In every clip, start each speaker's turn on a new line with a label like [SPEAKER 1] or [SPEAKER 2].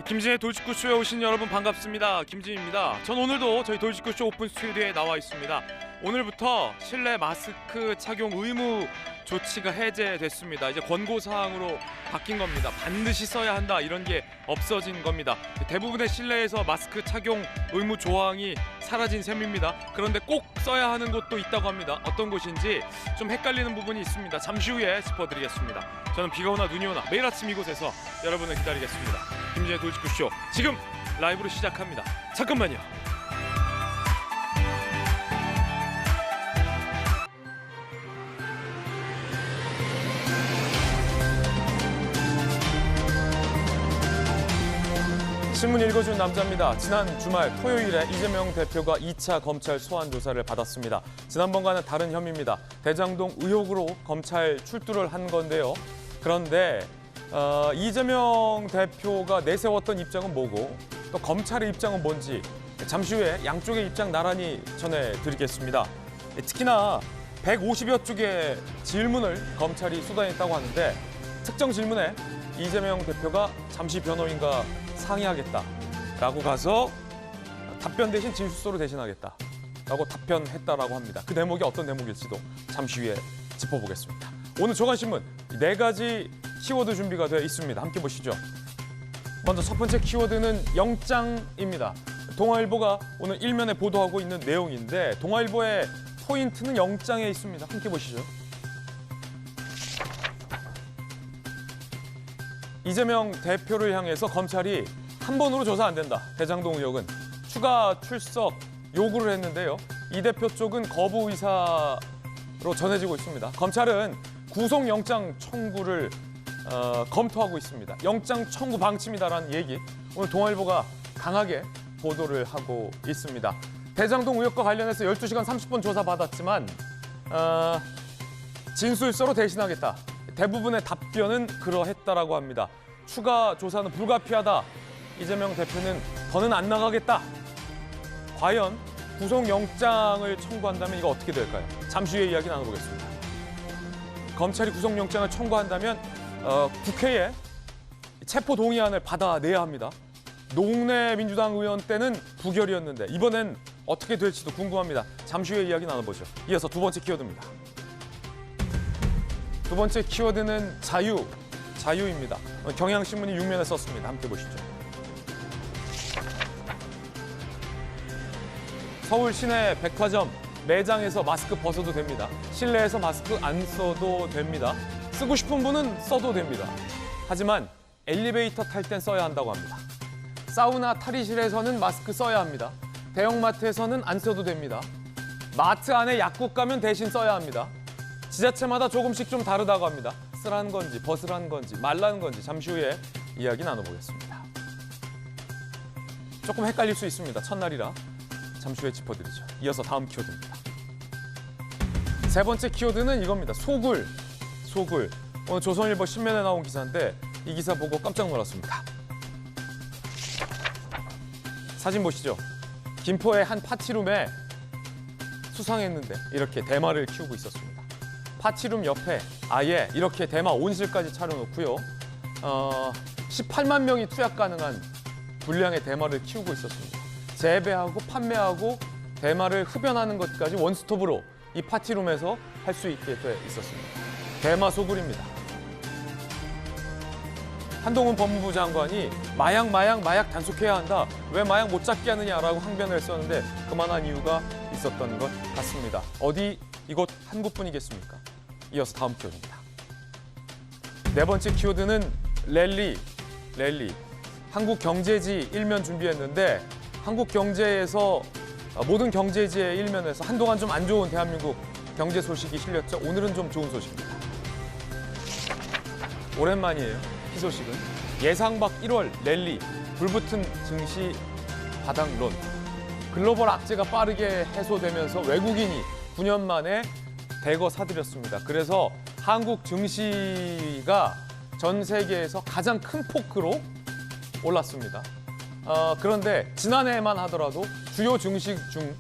[SPEAKER 1] 김진의 돌직구쇼에 오신 여러분 반갑습니다. 김진입니다. 전 오늘도 저희 돌직구쇼 오픈 스튜디오에 나와 있습니다. 오늘부터 실내 마스크 착용 의무 조치가 해제됐습니다. 이제 권고사항으로 바뀐 겁니다. 반드시 써야 한다 이런 게 없어진 겁니다. 대부분의 실내에서 마스크 착용 의무 조항이 사라진 셈입니다. 그런데 꼭 써야 하는 곳도 있다고 합니다. 어떤 곳인지 좀 헷갈리는 부분이 있습니다. 잠시 후에 짚어드리겠습니다. 저는 비가 오나 눈이 오나 매일 아침 이곳에서 여러분을 기다리겠습니다. 김진의 돌직구쇼 지금 라이브로 시작합니다. 잠깐만요. 신문 읽어준 남자입니다. 지난 주말 토요일에 이재명 대표가 2차 검찰 소환 조사를 받았습니다. 지난번과는 다른 혐의입니다. 대장동 의혹으로 검찰 출두를 한 건데요. 그런데 이재명 대표가 내세웠던 입장은 뭐고 또 검찰의 입장은 뭔지 잠시 후에 양쪽의 입장 나란히 전해드리겠습니다. 특히나 150여 쪽의 질문을 검찰이 쏟아냈다고 하는데 특정 질문에 이재명 대표가 잠시 변호인과 상의하겠다라고 가서 답변 대신 진술서로 대신하겠다라고 답변했다라고 합니다. 그 대목이 어떤 대목일지도 잠시 후에 짚어보겠습니다. 오늘 조간신문 4가지 키워드 준비가 되어 있습니다. 함께 보시죠. 먼저 첫 번째 키워드는 영장입니다. 동아일보가 오늘 일면에 보도하고 있는 내용인데 동아일보의 포인트는 영장에 있습니다. 함께 보시죠. 이재명 대표를 향해서 검찰이 한 번으로 조사 안 된다. 대장동 의혹은 추가 출석 요구를 했는데요. 이 대표 쪽은 거부 의사로 전해지고 있습니다. 검찰은 구속영장 청구를 검토하고 있습니다. 영장 청구 방침이다라는 얘기 오늘 동아일보가 강하게 보도를 하고 있습니다. 대장동 의혹과 관련해서 12시간 30분 조사받았지만 진술서로 대신하겠다. 대부분의 답변은 그러했다라고 합니다. 추가 조사는 불가피하다. 이재명 대표는 더는 안 나가겠다. 과연 구속영장을 청구한다면 이거 어떻게 될까요? 잠시 후에 이야기 나눠보겠습니다. 검찰이 구속영장을 청구한다면 국회에 체포 동의안을 받아내야 합니다. 노웅래 민주당 의원 때는 부결이었는데 이번엔 어떻게 될지도 궁금합니다. 잠시 후에 이야기 나눠보죠. 이어서 두 번째 키워드입니다. 두 번째 키워드는 자유입니다. 경향신문이 6면에 썼습니다. 함께 보시죠. 서울 시내 백화점 매장에서 마스크 벗어도 됩니다. 실내에서 마스크 안 써도 됩니다. 쓰고 싶은 분은 써도 됩니다. 하지만 엘리베이터 탈 땐 써야 한다고 합니다. 사우나 탈의실에서는 마스크 써야 합니다. 대형마트에서는 안 써도 됩니다. 마트 안에 약국 가면 대신 써야 합니다. 지자체마다 조금씩 좀 다르다고 합니다. 쓰라는 건지 벗으라는 건지 말라는 건지 잠시 후에 이야기 나눠보겠습니다. 조금 헷갈릴 수 있습니다. 첫날이라 잠시 후에 짚어드리죠. 이어서 다음 키워드입니다. 세 번째 키워드는 이겁니다. 소굴. 오늘 조선일보 신면에 나온 기사인데 이 기사 보고 깜짝 놀랐습니다. 사진 보시죠. 김포의 한 파티룸에 수상했는데 이렇게 대마를 키우고 있었습니다. 파티룸 옆에 아예 이렇게 대마 온실까지 차려놓고요. 18만 명이 투약 가능한 분량의 대마를 키우고 있었습니다. 재배하고 판매하고 대마를 흡연하는 것까지 원스톱으로 이 파티룸에서 할 수 있게 돼 있었습니다. 대마 소굴입니다. 한동훈 법무부 장관이 마약 단속해야 한다. 왜 마약 못 잡게 하느냐라고 항변을 했었는데 그만한 이유가 있었던 것 같습니다. 어디 이곳 한국뿐이겠습니까? 이어서 다음 키워드입니다. 네 번째 키워드는 랠리. 한국경제지 일면 준비했는데 한국경제에서 모든 경제지의 일면에서 한동안 좀 안 좋은 대한민국 경제 소식이 실렸죠. 오늘은 좀 좋은 소식입니다. 오랜만이에요. 희소식은 예상 밖 1월 랠리, 불붙은 증시 바닥론. 글로벌 악재가 빠르게 해소되면서 외국인이 9년 만에 대거 사들였습니다. 그래서 한국 증시가 전 세계에서 가장 큰 폭으로 올랐습니다. 그런데 지난해만 하더라도 주요 증시 중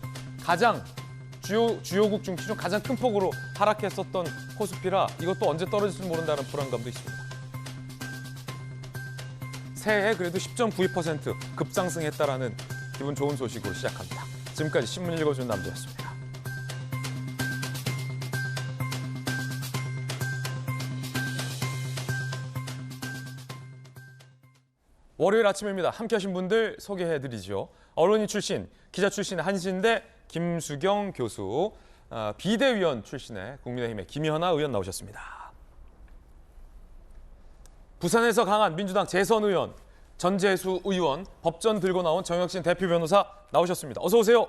[SPEAKER 1] 주요국 증시 중 가장 큰 폭으로 하락했었던 코스피라 이것도 언제 떨어질지 모른다는 불안감도 있습니다. 새해 그래도 10.92% 급상승했다라는 기분 좋은 소식으로 시작합니다. 지금까지 신문 읽어준 남자였습니다. 월요일 아침입니다. 함께하신 분들 소개해드리죠. 언론인 출신, 기자 출신의 한신대 김수경 교수, 비대위원 출신의 국민의힘의 김연아 의원 나오셨습니다. 부산에서 강한 민주당 재선 의원, 전재수 의원, 법전 들고 나온 정혁신 대표 변호사 나오셨습니다. 어서 오세요.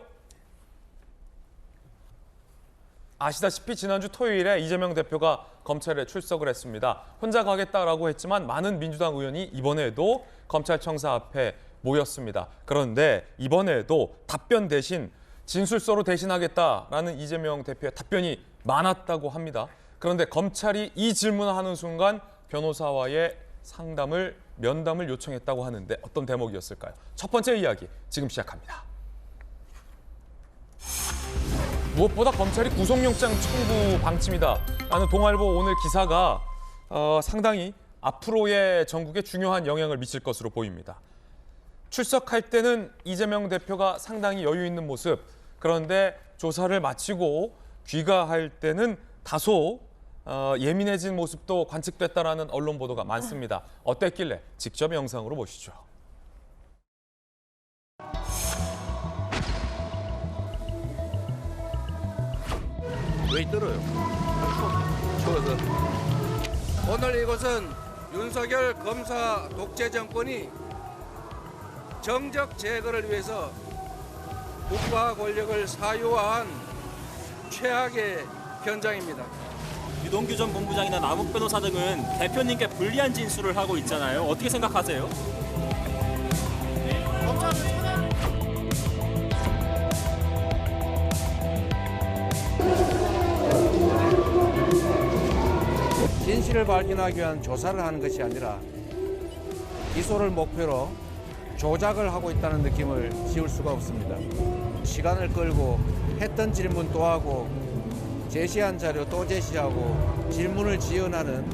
[SPEAKER 1] 아시다시피 지난주 토요일에 이재명 대표가 검찰에 출석을 했습니다. 혼자 가겠다라고 했지만 많은 민주당 의원이 이번에도 검찰청사 앞에 모였습니다. 그런데 이번에도 답변 대신 진술서로 대신하겠다라는 이재명 대표의 답변이 많았다고 합니다. 그런데 검찰이 이 질문을 하는 순간 변호사와의 면담을 요청했다고 하는데 어떤 대목이었을까요? 첫 번째 이야기 지금 시작합니다. 무엇보다 검찰이 구속영장 청구 방침이다 라는 동아일보 오늘 기사가 상당히 앞으로의 전국에 중요한 영향을 미칠 것으로 보입니다. 출석할 때는 이재명 대표가 상당히 여유 있는 모습, 그런데 조사를 마치고 귀가할 때는 다소 예민해진 모습도 관측됐다라는 언론 보도가 많습니다. 어땠길래 직접 영상으로 보시죠.
[SPEAKER 2] 왜 떨어요? 추워서. 오늘 이것은 윤석열 검사 독재 정권이 정적 제거를 위해서 국가 권력을 사유화한 최악의 현장입니다.
[SPEAKER 3] 유동규 전 본부장이나 남욱 변호사 등은 대표님께 불리한 진술을 하고 있잖아요. 어떻게 생각하세요?
[SPEAKER 2] 진실을 발견하기 위한 조사를 하는 것이 아니라 기소를 목표로 조작을 하고 있다는 느낌을 지울 수가 없습니다. 시간을 끌고 했던 질문 또 하고 제시한 자료 또 제시하고 질문을 지연하는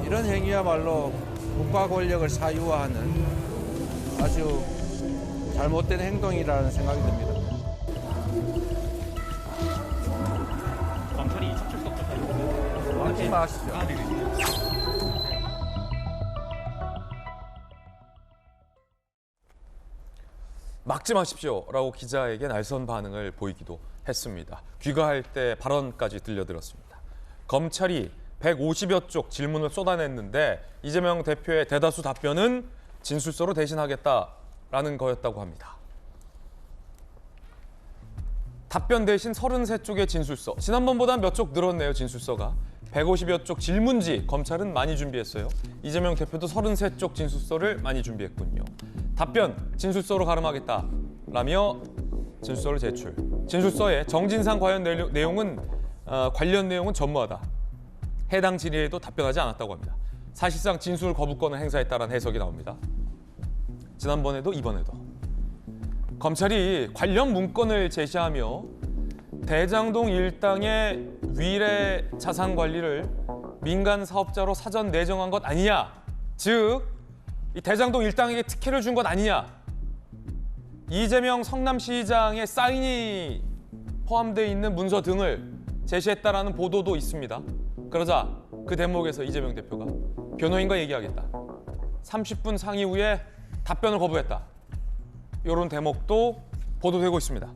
[SPEAKER 2] 이런 행위야말로 국가 권력을 사유화하는 아주 잘못된 행동이라는 생각이 듭니다.
[SPEAKER 3] 검찰이 출석부터
[SPEAKER 2] 하지 마시죠.
[SPEAKER 1] 막지 마십시오라고 기자에게 날선 반응을 보이기도 했습니다. 귀가할 때 발언까지 들려들었습니다. 검찰이 150여 쪽 질문을 쏟아냈는데 이재명 대표의 대다수 답변은 진술서로 대신하겠다라는 거였다고 합니다. 답변 대신 33쪽의 진술서. 지난번보다 몇 쪽 늘었네요, 진술서가. 150여 쪽 질문지 검찰은 많이 준비했어요. 이재명 대표도 33쪽 진술서를 많이 준비했군요. 답변, 진술서로 가름하겠다라며 진술서를 제출. 진술서에 정진상 관련 내용은 전무하다. 해당 질의에도 답변하지 않았다고 합니다. 사실상 진술 거부권을 행사했다는 해석이 나옵니다. 지난번에도 이번에도. 검찰이 관련 문건을 제시하며 대장동 일당의 위례 자산 관리를 민간 사업자로 사전 내정한 것 아니냐. 즉, 이 대장동 일당에게 특혜를 준 것 아니냐. 이재명 성남시장의 사인이 포함되어 있는 문서 등을 제시했다라는 보도도 있습니다. 그러자 그 대목에서 이재명 대표가 변호인과 얘기하겠다. 30분 상의 후에 답변을 거부했다. 이런 대목도 보도되고 있습니다.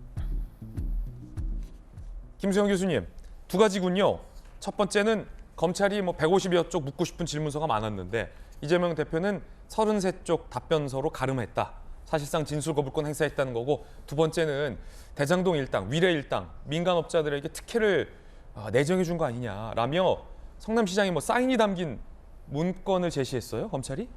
[SPEAKER 1] 김수영 교수님, 두 가지군요. 첫 번째는 검찰이 150여 쪽 묻고 싶은 질문서가 많았는데 이재명 대표는 33쪽 답변서로 가름했다. 사실상 진술 거부권 행사했다는 거고, 두 번째는 대장동 일당, 위례 일당, 민간업자들에게 특혜를 내정해 준 거 아니냐라며 성남시장이 사인이 담긴 문건을 제시했어요, 검찰이?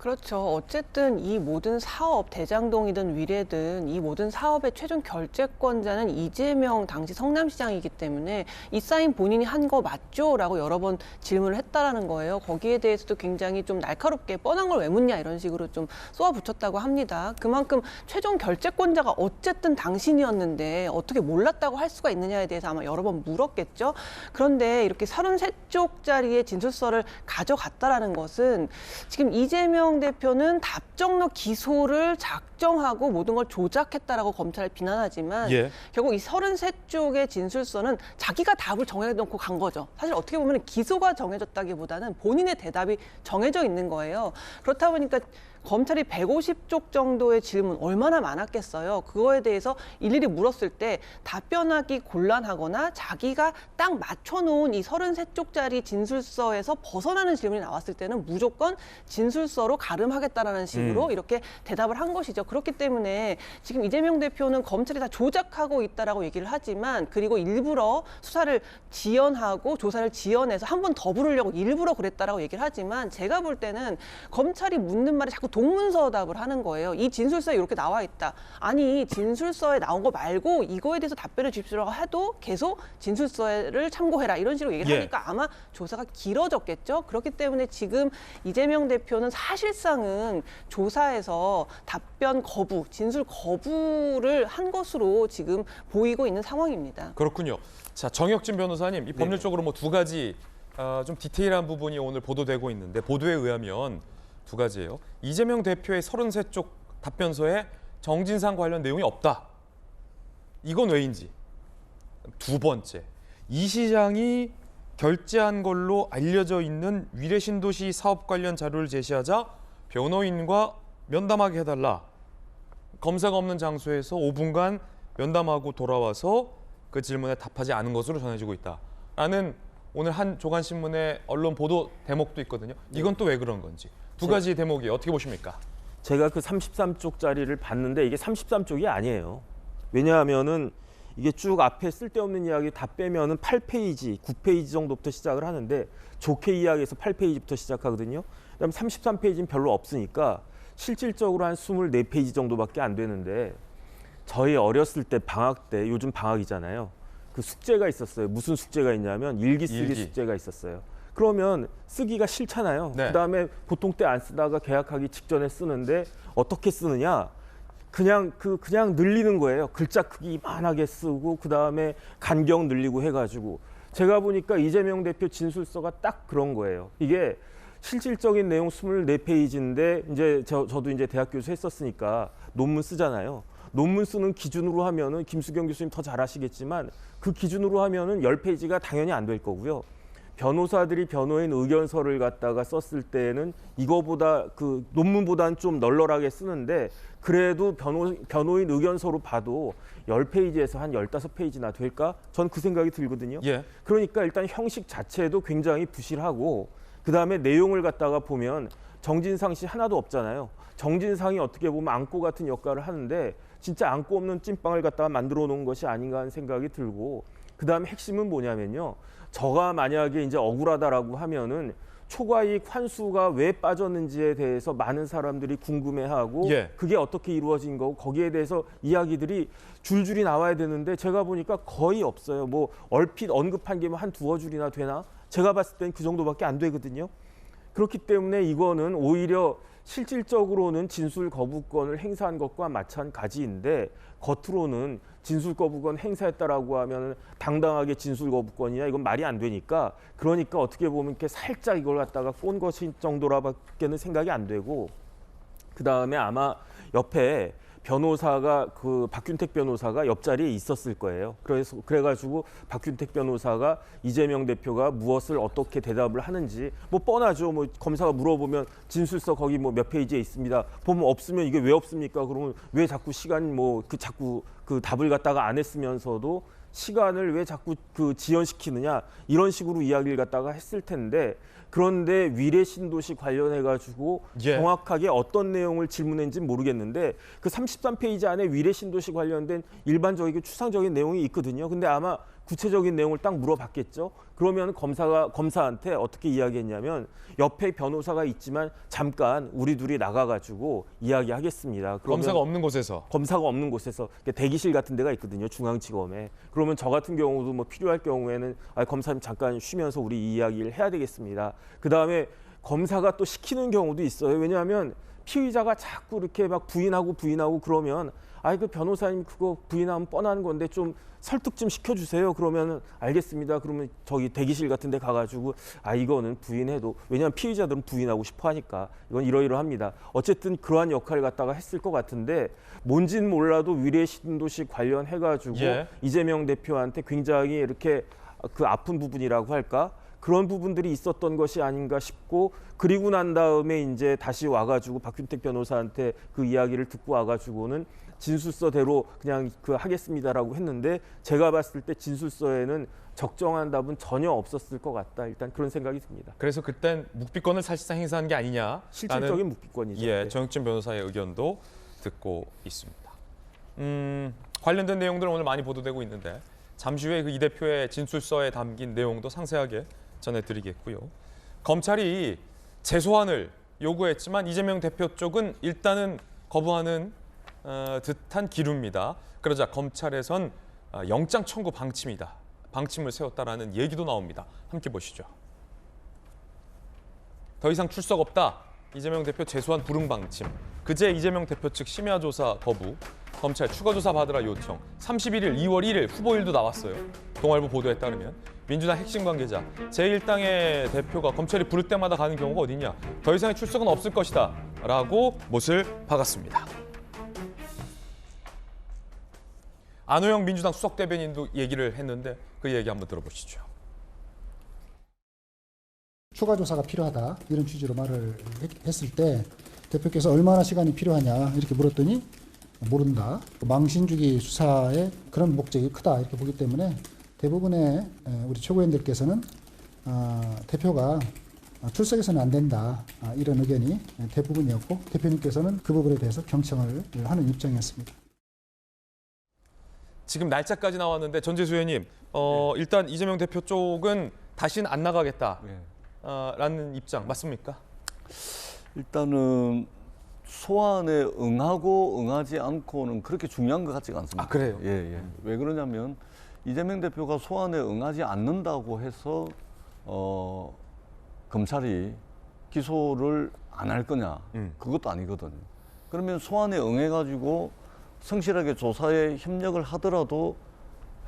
[SPEAKER 4] 그렇죠. 어쨌든 이 모든 사업, 대장동이든 위례든 이 모든 사업의 최종 결재권자는 이재명 당시 성남시장이기 때문에 이 사인 본인이 한 거 맞죠? 라고 여러 번 질문을 했다라는 거예요. 거기에 대해서도 굉장히 좀 날카롭게 뻔한 걸 왜 묻냐 이런 식으로 좀 쏘아붙였다고 합니다. 그만큼 최종 결재권자가 어쨌든 당신이었는데 어떻게 몰랐다고 할 수가 있느냐에 대해서 아마 여러 번 물었겠죠. 그런데 이렇게 33쪽짜리의 진술서를 가져갔다라는 것은 지금 이재명 대표는 답정너 기소를 작정하고 모든 걸 조작했다라고 검찰을 비난하지만
[SPEAKER 1] 예.
[SPEAKER 4] 결국 이 33쪽의 진술서는 자기가 답을 정해놓고 간 거죠. 사실 어떻게 보면 기소가 정해졌다기보다는 본인의 대답이 정해져 있는 거예요. 그렇다 보니까 검찰이 150쪽 정도의 질문 얼마나 많았겠어요. 그거에 대해서 일일이 물었을 때 답변하기 곤란하거나 자기가 딱 맞춰놓은 이 33쪽짜리 진술서에서 벗어나는 질문이 나왔을 때는 무조건 진술서로 가름하겠다라는 식으로 이렇게 대답을 한 것이죠. 그렇기 때문에 지금 이재명 대표는 검찰이 다 조작하고 있다라고 얘기를 하지만 그리고 일부러 수사를 지연하고 조사를 지연해서 한 번 더 부르려고 일부러 그랬다라고 얘기를 하지만 제가 볼 때는 검찰이 묻는 말이 자꾸 동문서답을 하는 거예요. 이 진술서에 이렇게 나와 있다. 아니 진술서에 나온 거 말고 이거에 대해서 답변을 주십시오라고 해도 계속 진술서를 참고해라 이런 식으로 얘기를
[SPEAKER 1] 예.
[SPEAKER 4] 하니까 아마 조사가 길어졌겠죠. 그렇기 때문에 지금 이재명 대표는 사실상은 조사에서 답변 거부, 진술 거부를 한 것으로 지금 보이고 있는 상황입니다.
[SPEAKER 1] 그렇군요. 자, 정혁진 변호사님, 이 법률적으로 뭐 두 가지 좀 디테일한 부분이 오늘 보도되고 있는데 보도에 의하면 두 가지예요. 이재명 대표의 33쪽 답변서에 정진상 관련 내용이 없다. 이건 왜인지. 두 번째, 이 시장이 결재한 걸로 알려져 있는 위례신도시 사업 관련 자료를 제시하자 변호인과 면담하게 해달라. 검사가 없는 장소에서 5분간 면담하고 돌아와서 그 질문에 답하지 않은 것으로 전해지고 있다라는 오늘 한 조간신문의 언론 보도 대목도 있거든요. 이건 또 왜 그런 건지. 두 가지 대목이 어떻게 보십니까?
[SPEAKER 5] 제가 그 33쪽짜리를 봤는데 이게 33쪽이 아니에요. 왜냐하면은 이게 쭉 앞에 쓸데없는 이야기 다 빼면은 8페이지, 9페이지 정도부터 시작을 하는데 좋게 이야기해서 8페이지부터 시작하거든요. 그다음 33페이지는 별로 없으니까 실질적으로 한 24페이지 정도밖에 안 되는데 저희 어렸을 때 방학 때 요즘 방학이잖아요. 그 숙제가 있었어요. 무슨 숙제가 있냐면 일기 쓰기 숙제가 있었어요. 그러면 쓰기가 싫잖아요.
[SPEAKER 1] 네.
[SPEAKER 5] 그다음에 보통 때 안 쓰다가 계약하기 직전에 쓰는데 어떻게 쓰느냐? 그냥 늘리는 거예요. 글자 크기 이만하게 쓰고 그다음에 간격 늘리고 해가지고 제가 보니까 이재명 대표 진술서가 딱 그런 거예요. 이게 실질적인 내용 24페이지인데 이제 저도 이제 대학 교수 했었으니까 논문 쓰잖아요. 논문 쓰는 기준으로 하면은 김수경 교수님 더 잘 아시겠지만 그 기준으로 하면은 10페이지가 당연히 안 될 거고요. 변호사들이 변호인 의견서를 갖다가 썼을 때는 이거보다 그 논문보다는 좀 널널하게 쓰는데 그래도 변호인 의견서로 봐도 10페이지에서 한 15페이지나 될까? 전 그 생각이 들거든요.
[SPEAKER 1] 예.
[SPEAKER 5] 그러니까 일단 형식 자체도 굉장히 부실하고 그다음에 내용을 갖다가 보면 정진상 씨 하나도 없잖아요. 정진상이 어떻게 보면 앙꼬 같은 역할을 하는데 진짜 앙꼬 없는 찐빵을 갖다가 만들어 놓은 것이 아닌가 하는 생각이 들고 그다음에 핵심은 뭐냐면요. 저가 만약에 이제 억울하다라고 하면은 초과이익 환수가 왜 빠졌는지에 대해서 많은 사람들이 궁금해하고
[SPEAKER 1] 예.
[SPEAKER 5] 그게 어떻게 이루어진 거고 거기에 대해서 이야기들이 줄줄이 나와야 되는데 제가 보니까 거의 없어요. 뭐 얼핏 언급한 게 한 두어 줄이나 되나? 제가 봤을 땐 그 정도밖에 안 되거든요. 그렇기 때문에 이거는 오히려 실질적으로는 진술 거부권을 행사한 것과 마찬가지인데 겉으로는 진술 거부권 행사했다라고 하면 당당하게 진술 거부권이냐 이건 말이 안 되니까 그러니까 어떻게 보면 이렇게 살짝 이걸 갖다가 꼰 것이 정도라밖에는 생각이 안 되고 그 다음에 아마 옆에 변호사가 그 박균택 변호사가 옆자리에 있었을 거예요. 그래가지고 박균택 변호사가 이재명 대표가 무엇을 어떻게 대답을 하는지 뭐 뻔하죠. 뭐 검사가 물어보면 진술서 거기 뭐 몇 페이지에 있습니다. 보면 없으면 이게 왜 없습니까? 그러면 왜 자꾸 시간 자꾸 그 답을 갖다가 안 했으면서도 시간을 왜 자꾸 그 지연시키느냐 이런 식으로 이야기를 갖다가 했을 텐데 그런데 위례 신도시 관련해 가지고
[SPEAKER 1] 예.
[SPEAKER 5] 정확하게 어떤 내용을 질문했는지는 모르겠는데 그 33페이지 안에 위례 신도시 관련된 일반적이고 추상적인 내용이 있거든요. 근데 아마 구체적인 내용을 딱 물어봤겠죠. 그러면 검사한테 어떻게 이야기했냐면 옆에 변호사가 있지만 잠깐 우리 둘이 나가가지고 이야기하겠습니다. 그러면
[SPEAKER 1] 검사가 없는 곳에서.
[SPEAKER 5] 검사가 없는 곳에서 대기실 같은 데가 있거든요. 중앙지검에. 그러면 저 같은 경우도 뭐 필요할 경우에는 검사님 잠깐 쉬면서 우리 이 이야기를 해야 되겠습니다. 그다음에 검사가 또 시키는 경우도 있어요. 왜냐하면 피의자가 자꾸 이렇게 막 부인하고 그러면 그 변호사님 그거 부인하면 뻔한 건데 좀 설득 좀 시켜주세요. 그러면 알겠습니다. 그러면 저기 대기실 같은 데 가가지고 이거는 부인해도, 왜냐하면 피의자들은 부인하고 싶어 하니까 이건 이러이러합니다. 어쨌든 그러한 역할을 갖다가 했을 것 같은데 뭔진 몰라도 위례신도시 관련해가지고
[SPEAKER 1] 예.
[SPEAKER 5] 이재명 대표한테 굉장히 이렇게 그 아픈 부분이라고 할까? 그런 부분들이 있었던 것이 아닌가 싶고, 그리고 난 다음에 이제 다시 와가지고 박균택 변호사한테 그 이야기를 듣고 와가지고는 진술서대로 그냥 하겠습니다라고 했는데, 제가 봤을 때 진술서에는 적정한 답은 전혀 없었을 것 같다. 일단 그런 생각이 듭니다.
[SPEAKER 1] 그래서 그땐 묵비권을 사실상 행사한 게 아니냐.
[SPEAKER 5] 실질적인 묵비권이죠.
[SPEAKER 1] 예,
[SPEAKER 5] 네.
[SPEAKER 1] 정육진 변호사의 의견도 듣고 있습니다. 관련된 내용들은 오늘 많이 보도되고 있는데 잠시 후에 그 이 대표의 진술서에 담긴 내용도 상세하게 전해드리겠고요. 검찰이 재소환을 요구했지만 이재명 대표 쪽은 일단은 거부하는 듯한 기류입니다. 그러자 검찰에선 영장 청구 방침을 세웠다라는 얘기도 나옵니다. 함께 보시죠. 더 이상 출석 없다. 이재명 대표 재소환 불응 방침. 그제 이재명 대표 측 심야 조사 거부. 검찰 추가 조사 받으라 요청. 31일, 2월 1일 후보일도 나왔어요. 동아일보 보도에 따르면 민주당 핵심 관계자 제1당의 대표가 검찰이 부를 때마다 가는 경우가 어디냐. 더 이상의 출석은 없을 것이다. 라고 못을 박았습니다. 안호영 민주당 수석 대변인도 얘기를 했는데 그 얘기 한번 들어보시죠.
[SPEAKER 6] 추가 조사가 필요하다 이런 취지로 말을 했을 때 대표께서 얼마나 시간이 필요하냐 이렇게 물었더니 모른다. 망신주기 수사에 그런 목적이 크다 이렇게 보기 때문에 대부분의 우리 최고위원들께서는 대표가 출석해서는 안 된다 이런 의견이 대부분이었고, 대표님께서는 그 부분에 대해서 경청을 하는 입장이었습니다.
[SPEAKER 1] 지금 날짜까지 나왔는데 전재수 의원님, 일단 이재명 대표 쪽은 다시는 안 나가겠다라는 입장 맞습니까?
[SPEAKER 7] 일단은 소환에 응하고 응하지 않고는 그렇게 중요한 것 같지가 않습니다.
[SPEAKER 1] 그래요?
[SPEAKER 7] 예. 왜 그러냐면 이재명 대표가 소환에 응하지 않는다고 해서 검찰이 기소를 안 할 거냐? 그것도 아니거든요. 그러면 소환에 응해가지고 성실하게 조사에 협력을 하더라도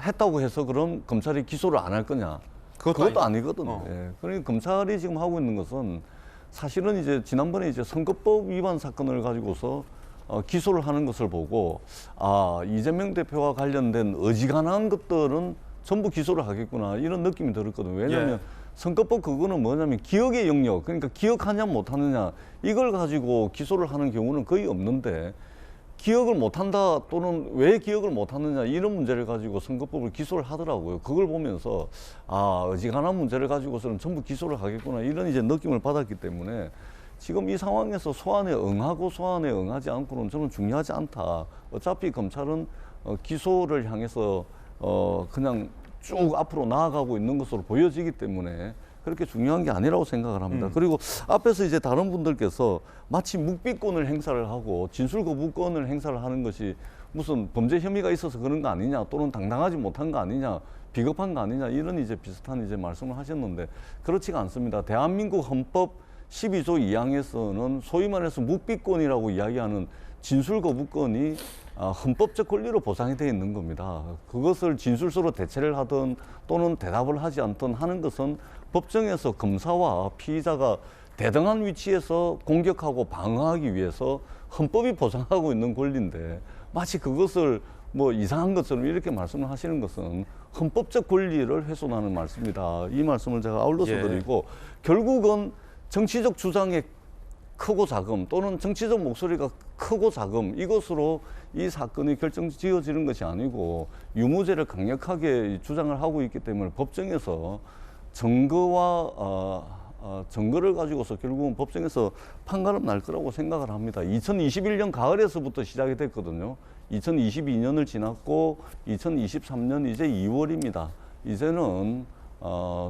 [SPEAKER 7] 했다고 해서 그럼 검찰이 기소를 안 할 거냐? 그것도 아니거든요. 예. 그러니까 검찰이 지금 하고 있는 것은 사실은 이제 지난번에 이제 선거법 위반 사건을 가지고서 기소를 하는 것을 보고 이재명 대표와 관련된 어지간한 것들은 전부 기소를 하겠구나 이런 느낌이 들었거든요. 왜냐하면 선거법 그거는 뭐냐면 기억의 영역, 그러니까 기억하냐 못하느냐 이걸 가지고 기소를 하는 경우는 거의 없는데, 기억을 못한다 또는 왜 기억을 못하느냐 이런 문제를 가지고 선거법을 기소를 하더라고요. 그걸 보면서 어지간한 문제를 가지고서는 전부 기소를 하겠구나 이런 이제 느낌을 받았기 때문에 지금 이 상황에서 소환에 응하고 소환에 응하지 않고는 저는 중요하지 않다. 어차피 검찰은 기소를 향해서 그냥 쭉 앞으로 나아가고 있는 것으로 보여지기 때문에 그렇게 중요한 게 아니라고 생각을 합니다. 그리고 앞에서 이제 다른 분들께서 마치 묵비권을 행사를 하고 진술 거부권을 행사를 하는 것이 무슨 범죄 혐의가 있어서 그런 거 아니냐, 또는 당당하지 못한 거 아니냐, 비겁한 거 아니냐 이런 이제 비슷한 이제 말씀을 하셨는데 그렇지가 않습니다. 대한민국 헌법 12조 2항에서는 소위 말해서 묵비권이라고 이야기하는 진술 거부권이 헌법적 권리로 보장이 되어 있는 겁니다. 그것을 진술서로 대체를 하든 또는 대답을 하지 않든 하는 것은 법정에서 검사와 피의자가 대등한 위치에서 공격하고 방어하기 위해서 헌법이 보장하고 있는 권리인데, 마치 그것을 뭐 이상한 것처럼 이렇게 말씀을 하시는 것은 헌법적 권리를 훼손하는 말씀이다. 이 말씀을 제가 아울러서 드리고, 결국은 정치적 주장의 크고 작음 또는 정치적 목소리가 크고 작음 이것으로 이 사건이 결정지어지는 것이 아니고 유무죄를 강력하게 주장을 하고 있기 때문에 법정에서 증거와 증거를 가지고서 결국은 법정에서 판가름 날 거라고 생각을 합니다. 2021년 가을에서부터 시작이 됐거든요. 2022년을 지났고 2023년 이제 2월입니다. 이제는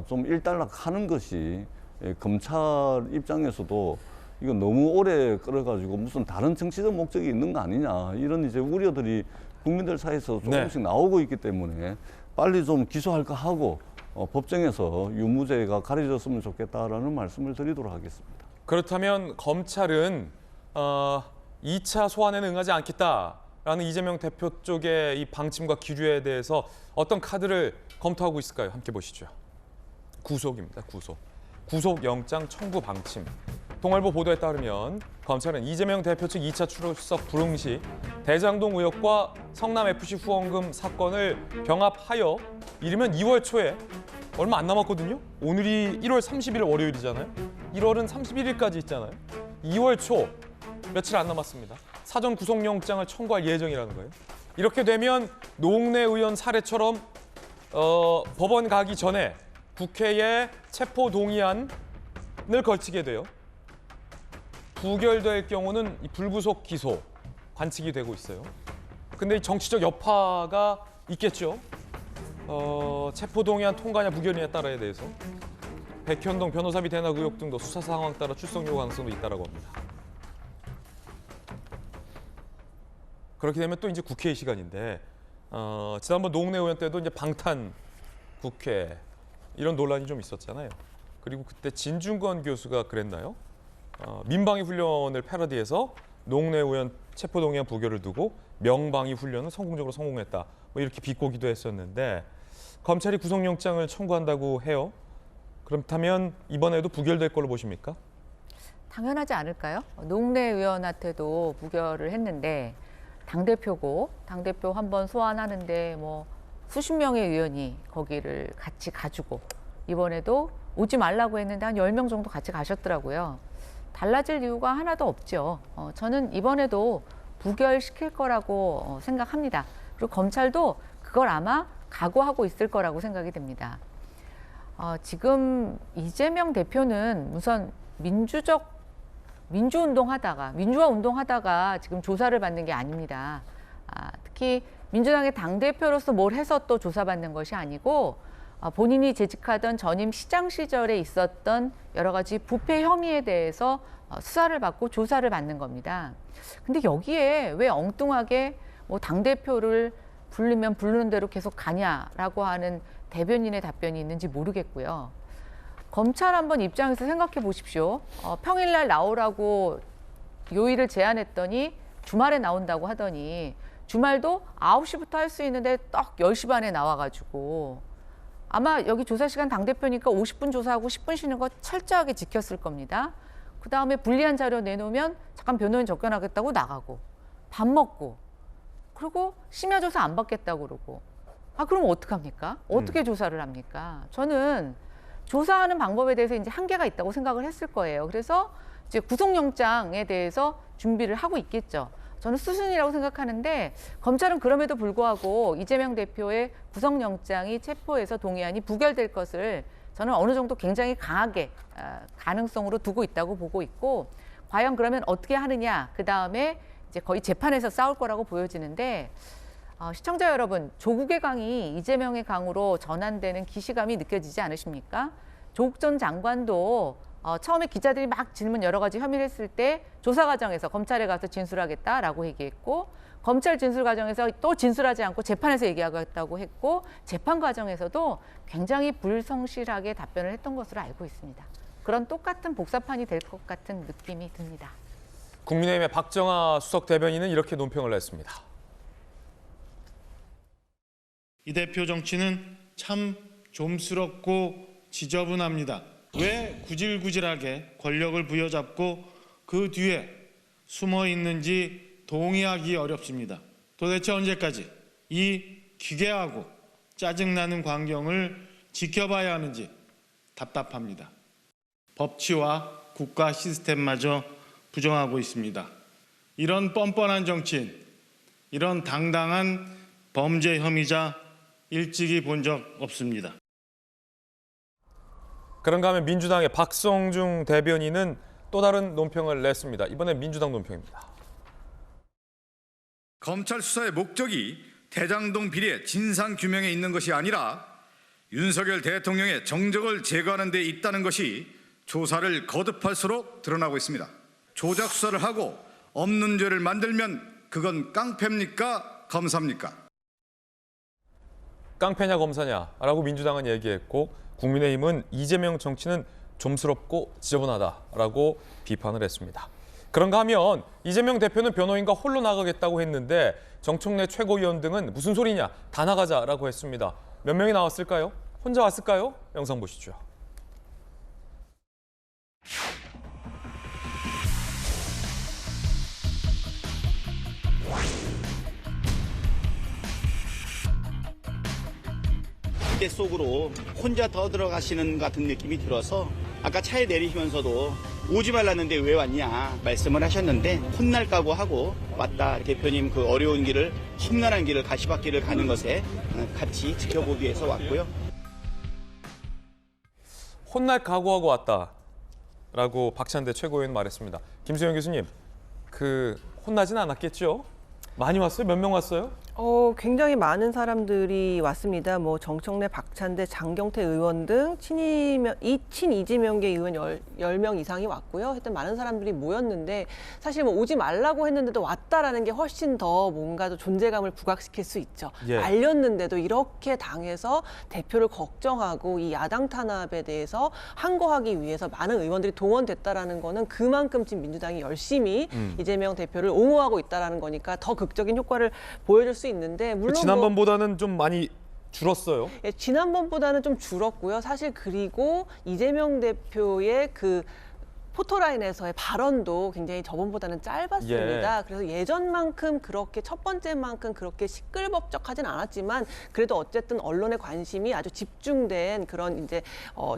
[SPEAKER 7] 좀 일단락하는 것이 검찰 입장에서도 이거 너무 오래 끌어가지고 무슨 다른 정치적 목적이 있는 거 아니냐 이런 이제 우려들이 국민들 사이에서 조금씩 나오고 있기 때문에 빨리 좀 기소할까 하고 법정에서 유무죄가 가려졌으면 좋겠다라는 말씀을 드리도록 하겠습니다.
[SPEAKER 1] 그렇다면 검찰은 2차 소환에는 응하지 않겠다라는 이재명 대표 쪽의 이 방침과 기류에 대해서 어떤 카드를 검토하고 있을까요? 함께 보시죠. 구속입니다. 구속영장 청구 방침. 동아일보 보도에 따르면 검찰은 이재명 대표 측 2차 출석 불응 시 대장동 의혹과 성남FC 후원금 사건을 병합하여 이르면 2월 초에 얼마 안 남았거든요. 오늘이 1월 30일 월요일이잖아요. 1월은 31일까지 있잖아요. 2월 초 며칠 안 남았습니다. 사전 구속영장을 청구할 예정이라는 거예요. 이렇게 되면 노웅래 의원 사례처럼 법원 가기 전에 국회에 체포 동의안을 걸치게 돼요. 부결될 경우는 이 불구속 기소 관측이 되고 있어요. 근데 이 정치적 여파가 있겠죠. 체포 동의안 통과냐 부결이냐에 따라에 대해서 백현동 변호사비 대납 의혹 등도 수사 상황 따라 출석 요구 가능성도 있다라고 합니다. 그렇게 되면 또 이제 국회의 시간인데 지난번 노웅래 의원 때도 이제 방탄 국회 이런 논란이 좀 있었잖아요. 그리고 그때 진중권 교수가 그랬나요? 민방위 훈련을 패러디해서 노웅래 의원 체포동의안 부결을 두고 명방위 훈련은 성공적으로 성공했다. 뭐 이렇게 비꼬기도 했었는데 검찰이 구속영장을 청구한다고 해요. 그렇다면 이번에도 부결될 걸로 보십니까?
[SPEAKER 8] 당연하지 않을까요? 노웅래 의원한테도 부결을 했는데 당대표고 당대표 한번 소환하는데 뭐 수십 명의 의원이 거기를 같이 가지고 이번에도 오지 말라고 했는데 한 10명 정도 같이 가셨더라고요. 달라질 이유가 하나도 없죠. 저는 이번에도 부결시킬 거라고 생각합니다. 그리고 검찰도 그걸 아마 각오하고 있을 거라고 생각이 됩니다. 지금 이재명 대표는 우선 민주화 운동하다가 지금 조사를 받는 게 아닙니다. 특히 민주당의 당대표로서 뭘 해서 또 조사받는 것이 아니고 본인이 재직하던 전임 시장 시절에 있었던 여러 가지 부패 혐의에 대해서 수사를 받고 조사를 받는 겁니다. 근데 여기에 왜 엉뚱하게 뭐 당대표를 부르면 부르는 대로 계속 가냐라고 하는 대변인의 답변이 있는지 모르겠고요. 검찰 한번 입장에서 생각해 보십시오. 평일날 나오라고 요일을 제안했더니 주말에 나온다고 하더니 주말도 9시부터 할 수 있는데 딱 10시 반에 나와가지고 아마 여기 조사 시간 당대표니까 50분 조사하고 10분 쉬는 거 철저하게 지켰을 겁니다. 그다음에 불리한 자료 내놓으면 잠깐 변호인 접견하겠다고 나가고 밥 먹고 그리고 심야 조사 안 받겠다고 그러고 그럼 어떡합니까? 어떻게 조사를 합니까? 저는 조사하는 방법에 대해서 이제 한계가 있다고 생각을 했을 거예요. 그래서 이제 구속영장에 대해서 준비를 하고 있겠죠. 저는 수순이라고 생각하는데 검찰은 그럼에도 불구하고 이재명 대표의 구속영장이 체포해서 동의안이 부결될 것을 저는 어느 정도 굉장히 강하게 가능성으로 두고 있다고 보고 있고 과연 그러면 어떻게 하느냐 그다음에 이제 거의 재판에서 싸울 거라고 보여지는데 시청자 여러분 조국의 강이 이재명의 강으로 전환되는 기시감이 느껴지지 않으십니까? 조국 전 장관도 처음에 기자들이 막 질문 여러 가지 혐의를 했을 때 조사 과정에서 검찰에 가서 진술하겠다라고 얘기했고 검찰 진술 과정에서 또 진술하지 않고 재판에서 얘기하겠다고 했고 재판 과정에서도 굉장히 불성실하게 답변을 했던 것으로 알고 있습니다. 그런 똑같은 복사판이 될 것 같은 느낌이 듭니다.
[SPEAKER 1] 국민의힘의 박정아 수석 대변인은 이렇게 논평을 냈습니다.
[SPEAKER 9] 이 대표 정치는 참 좀스럽고 지저분합니다. 왜 구질구질하게 권력을 부여잡고 그 뒤에 숨어 있는지 동의하기 어렵습니다. 도대체 언제까지 이 기괴하고 짜증나는 광경을 지켜봐야 하는지 답답합니다. 법치와 국가 시스템마저 부정하고 있습니다. 이런 뻔뻔한 정치인, 이런 당당한 범죄 혐의자 일찍이 본 적 없습니다.
[SPEAKER 1] 그런가 하면 민주당의 박성중 대변인은 또 다른 논평을 냈습니다. 이번엔 민주당 논평입니다.
[SPEAKER 10] 검찰 수사의 목적이 대장동 비리의 진상 규명에 있는 것이 아니라 윤석열 대통령의 정적을 제거하는 데 있다는 것이 조사를 거듭할수록 드러나고 있습니다. 조작 수사를 하고 없는 죄를 만들면 그건 깡패입니까? 검사입니까?
[SPEAKER 1] 깡패냐 검사냐라고 민주당은 얘기했고 국민의힘은 이재명 정치는 좀스럽고 지저분하다라고 비판을 했습니다. 그런가 하면 이재명 대표는 변호인과 홀로 나가겠다고 했는데 정청래 최고위원 등은 무슨 소리냐 다 나가자라고 했습니다. 몇 명이 나왔을까요? 혼자 왔을까요? 영상 보시죠.
[SPEAKER 11] 기대 속으로 혼자 더 들어가시는 같은 느낌이 들어서 아까 차에 내리시면서도 오지 말랐는데 왜 왔냐 말씀을 하셨는데 혼날 각오하고 왔다. 대표님 그 어려운 길을 험난한 길을 가시밭길을 가는 것에 같이 지켜보기 위해서 왔고요.
[SPEAKER 1] 혼날 각오하고 왔다라고 박찬대 최고위원 말했습니다. 김수영 교수님, 혼나진 않았겠죠? 많이 왔어요? 몇 명 왔어요?
[SPEAKER 4] 굉장히 많은 사람들이 왔습니다. 뭐 정청래, 박찬대, 장경태 의원 등 친이재명계 의원 10명 이상이 왔고요. 하여튼 많은 사람들이 모였는데 사실 뭐 오지 말라고 했는데도 왔다라는 게 훨씬 더 뭔가 더 존재감을 부각시킬 수 있죠.
[SPEAKER 1] 예.
[SPEAKER 4] 알렸는데도 이렇게 당해서 대표를 걱정하고 이 야당 탄압에 대해서 항거하기 위해서 많은 의원들이 동원됐다라는 거는 그만큼 지금 민주당이 열심히 이재명 대표를 옹호하고 있다라는 거니까 더 극적인 효과를 보여줄 수 있는데 물론
[SPEAKER 1] 지난번보다는 좀 많이 줄었어요.
[SPEAKER 4] 예, 지난번보다는 좀 줄었고요. 사실 그리고 이재명 대표의 포토라인에서의 발언도 굉장히 저번보다는 짧았습니다. 그래서 예전만큼 그렇게 첫 번째만큼 그렇게 시끌벅적하진 않았지만 그래도 어쨌든 언론의 관심이 아주 집중된 그런 이제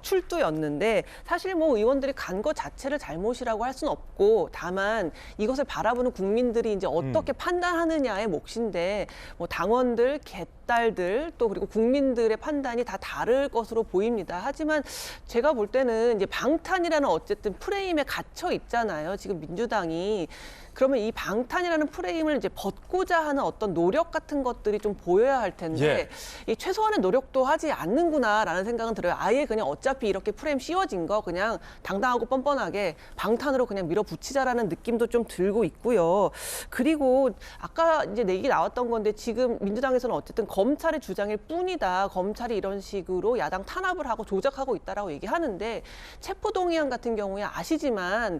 [SPEAKER 4] 출두였는데 사실 뭐 의원들이 간 것 자체를 잘못이라고 할 수는 없고 다만 이것을 바라보는 국민들이 이제 어떻게 판단하느냐의 몫인데 뭐 당원들, 개딸들 또 그리고 국민들의 판단이 다 다를 것으로 보입니다. 하지만 제가 볼 때는 이제 방탄이라는 어쨌든 프레임에 갇혀 있잖아요. 지금 민주당이. 그러면 이 방탄이라는 프레임을 이제 벗고자 하는 어떤 노력 같은 것들이 좀 보여야 할 텐데 이 최소한의 노력도 하지 않는구나라는 생각은 들어요. 아예 그냥 어차피 이렇게 프레임 씌워진 거 그냥 당당하고 뻔뻔하게 방탄으로 그냥 밀어붙이자라는 느낌도 좀 들고 있고요. 그리고 아까 이제 얘기 나왔던 건데 지금 민주당에서는 어쨌든 검찰의 주장일 뿐이다. 검찰이 이런 식으로 야당 탄압을 하고 조작하고 있다라고 얘기하는데 체포동의안 같은 경우에 아시지만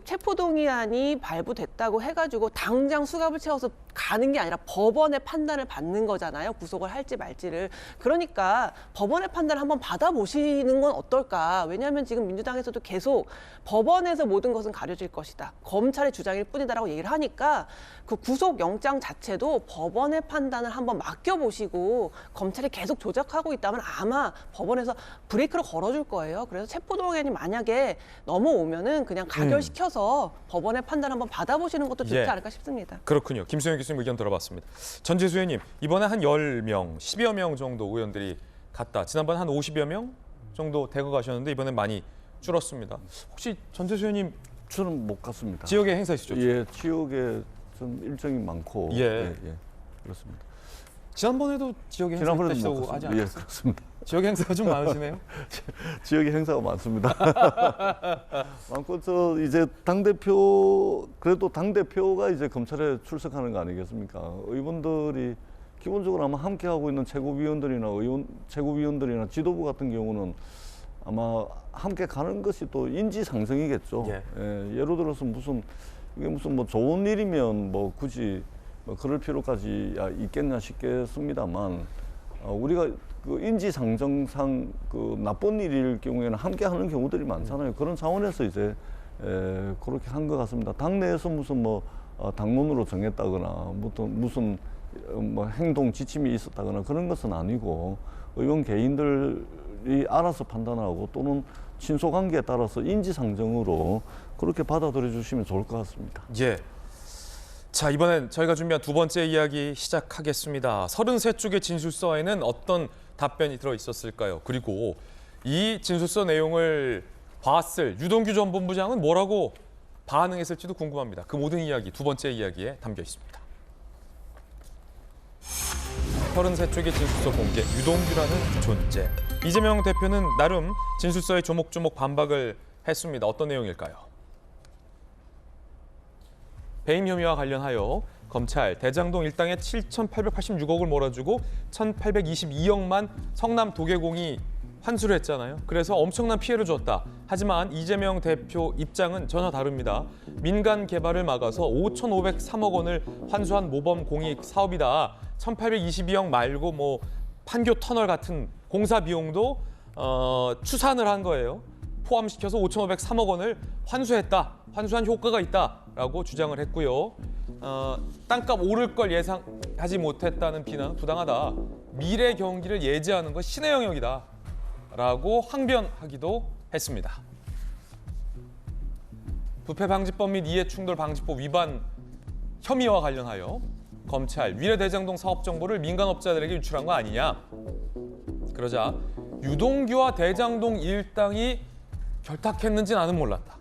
[SPEAKER 4] 체포동의안이 발부됐다고 해가지고 당장 수갑을 채워서 가는 게 아니라 법원의 판단을 받는 거잖아요. 구속을 할지 말지를. 그러니까 법원의 판단을 한번 받아보시는 건 어떨까. 왜냐하면 지금 민주당에서도 계속 법원에서 모든 것은 가려질 것이다. 검찰의 주장일 뿐이다라고 얘기를 하니까 그 구속영장 자체도 법원의 판단을 한번 맡겨보시고 검찰이 계속 조작하고 있다면 아마 법원에서 브레이크를 걸어줄 거예요. 그래서 체포동의안이 만약에 넘어오면은 그냥 가결시켜서 법원의 판단 한번 받아보시는 것도 좋지 않을까 싶습니다.
[SPEAKER 1] 그렇군요. 김수영 교수님 의견 들어봤습니다. 전재수 의원님, 이번에 한 10명, 10여 명 정도 의원들이 갔다. 지난번에 한 50여 명 정도 대거 가셨는데 이번엔 많이 줄었습니다. 혹시 전재수 의원님
[SPEAKER 7] 저는 못 갔습니다.
[SPEAKER 1] 지역에 행사 있으셨죠?
[SPEAKER 7] 예, 지역에 좀 일정이 많고 그렇습니다.
[SPEAKER 1] 지난번에도 지역에 행사 있다고 하지 않았어요?
[SPEAKER 7] 예, 그렇습니다.
[SPEAKER 1] 지역에 행사가 좀 많으시네요?
[SPEAKER 7] 지역에 행사가 많습니다. 많고 이제 그래도 당대표가 이제 검찰에 출석하는 거 아니겠습니까? 의원들이 기본적으로 아마 함께 하고 있는 최고위원들이나 지도부 같은 경우는 아마 함께 가는 것이 또 인지상정이겠죠. 예를 들어서 이게 무슨 뭐 좋은 일이면 뭐 굳이 그럴 필요까지 있겠냐 싶겠습니다만 우리가 그 인지상정상 나쁜 일일 경우에는 함께 하는 경우들이 많잖아요. 그런 차원에서 이제 그렇게 한 것 같습니다. 당내에서 무슨 당론으로 정했다거나 무슨 행동 지침이 있었다거나 그런 것은 아니고 의원 개인들이 알아서 판단하고 또는 친소관계에 따라서 인지상정으로 그렇게 받아들여 주시면 좋을 것 같습니다.
[SPEAKER 1] 자, 이번엔 저희가 준비한 두 번째 이야기 시작하겠습니다. 33쪽의 진술서에는 어떤 답변이 들어있었을까요? 그리고 이 진술서 내용을 봤을 유동규 전 본부장은 뭐라고 반응했을지도 궁금합니다. 그 모든 이야기 두 번째 이야기에 담겨 있습니다. 33쪽의 진술서 공개, 유동규라는 존재. 이재명 대표는 나름 진술서에 조목조목 반박을 했습니다. 어떤 내용일까요? 배임 혐의와 관련하여 검찰 대장동 일당에 7,886억을 몰아주고 1,822억만 성남 도계공이 환수를 했잖아요. 그래서 엄청난 피해를 줬다. 하지만 이재명 대표 입장은 전혀 다릅니다. 민간 개발을 막아서 5,503억 원을 환수한 모범 공익 사업이다. 1,822억 말고 뭐 판교 터널 같은 공사 비용도 추산을 한 거예요. 포함시켜서 5,503억 원을 환수했다. 환수한 효과가 있다라고 주장을 했고요. 땅값 오를 걸 예상하지 못했다는 비난은 부당하다. 미래 경기를 예지하는 건 신의 영역이다. 라고 항변하기도 했습니다. 부패방지법 및 이해충돌방지법 위반 혐의와 관련하여 검찰 위례대장동 사업 정보를 민간업자들에게 유출한 거 아니냐. 그러자 유동규와 대장동 일당이 결탁했는지 나는 몰랐다.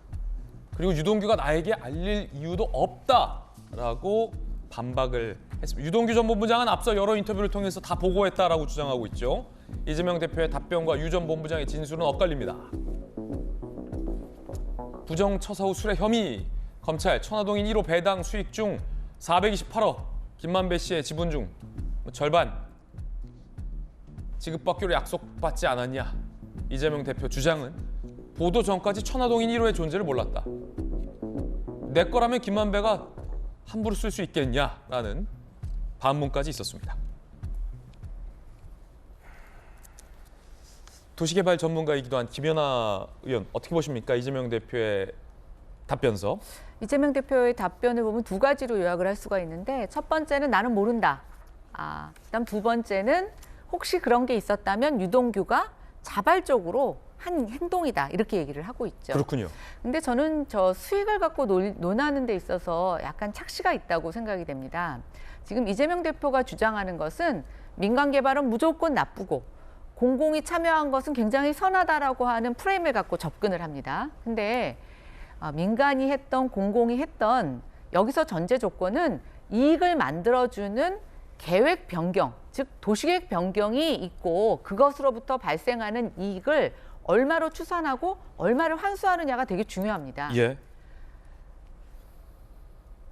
[SPEAKER 1] 그리고 유동규가 나에게 알릴 이유도 없다라고 반박을 했습니다. 유동규 전 본부장은 앞서 여러 인터뷰를 통해서 다 보고했다라고 주장하고 있죠. 이재명 대표의 답변과 유 전 본부장의 진술은 엇갈립니다. 부정처사 후 수뢰 혐의, 검찰 천화동인 1호 배당 수익 중 428억, 김만배 씨의 지분 중 절반 지급받기로 약속받지 않았냐. 이재명 대표 주장은 보도 전까지 천화동인 1호의 존재를 몰랐다. 내 거라면 김만배가 함부로 쓸 수 있겠냐라는 반문까지 있었습니다. 도시개발 전문가이기도 한 김연아 의원, 어떻게 보십니까? 이재명 대표의 답변서.
[SPEAKER 8] 이재명 대표의 답변을 보면 두 가지로 요약을 할 수가 있는데, 첫 번째는 나는 모른다. 그다음 두 번째는 혹시 그런 게 있었다면 유동규가 자발적으로 한 행동이다, 이렇게 얘기를 하고 있죠.
[SPEAKER 1] 그렇군요.
[SPEAKER 8] 근데 저는 저 수익을 갖고 논하는 데 있어서 약간 착시가 있다고 생각이 됩니다. 지금 이재명 대표가 주장하는 것은 민간 개발은 무조건 나쁘고 공공이 참여한 것은 굉장히 선하다라고 하는 프레임을 갖고 접근을 합니다. 근데 민간이 했던 공공이 했던 여기서 전제 조건은 이익을 만들어주는 계획 변경, 즉 도시계획 변경이 있고 그것으로부터 발생하는 이익을 얼마로 추산하고 얼마를 환수하느냐가 되게 중요합니다.
[SPEAKER 1] 예.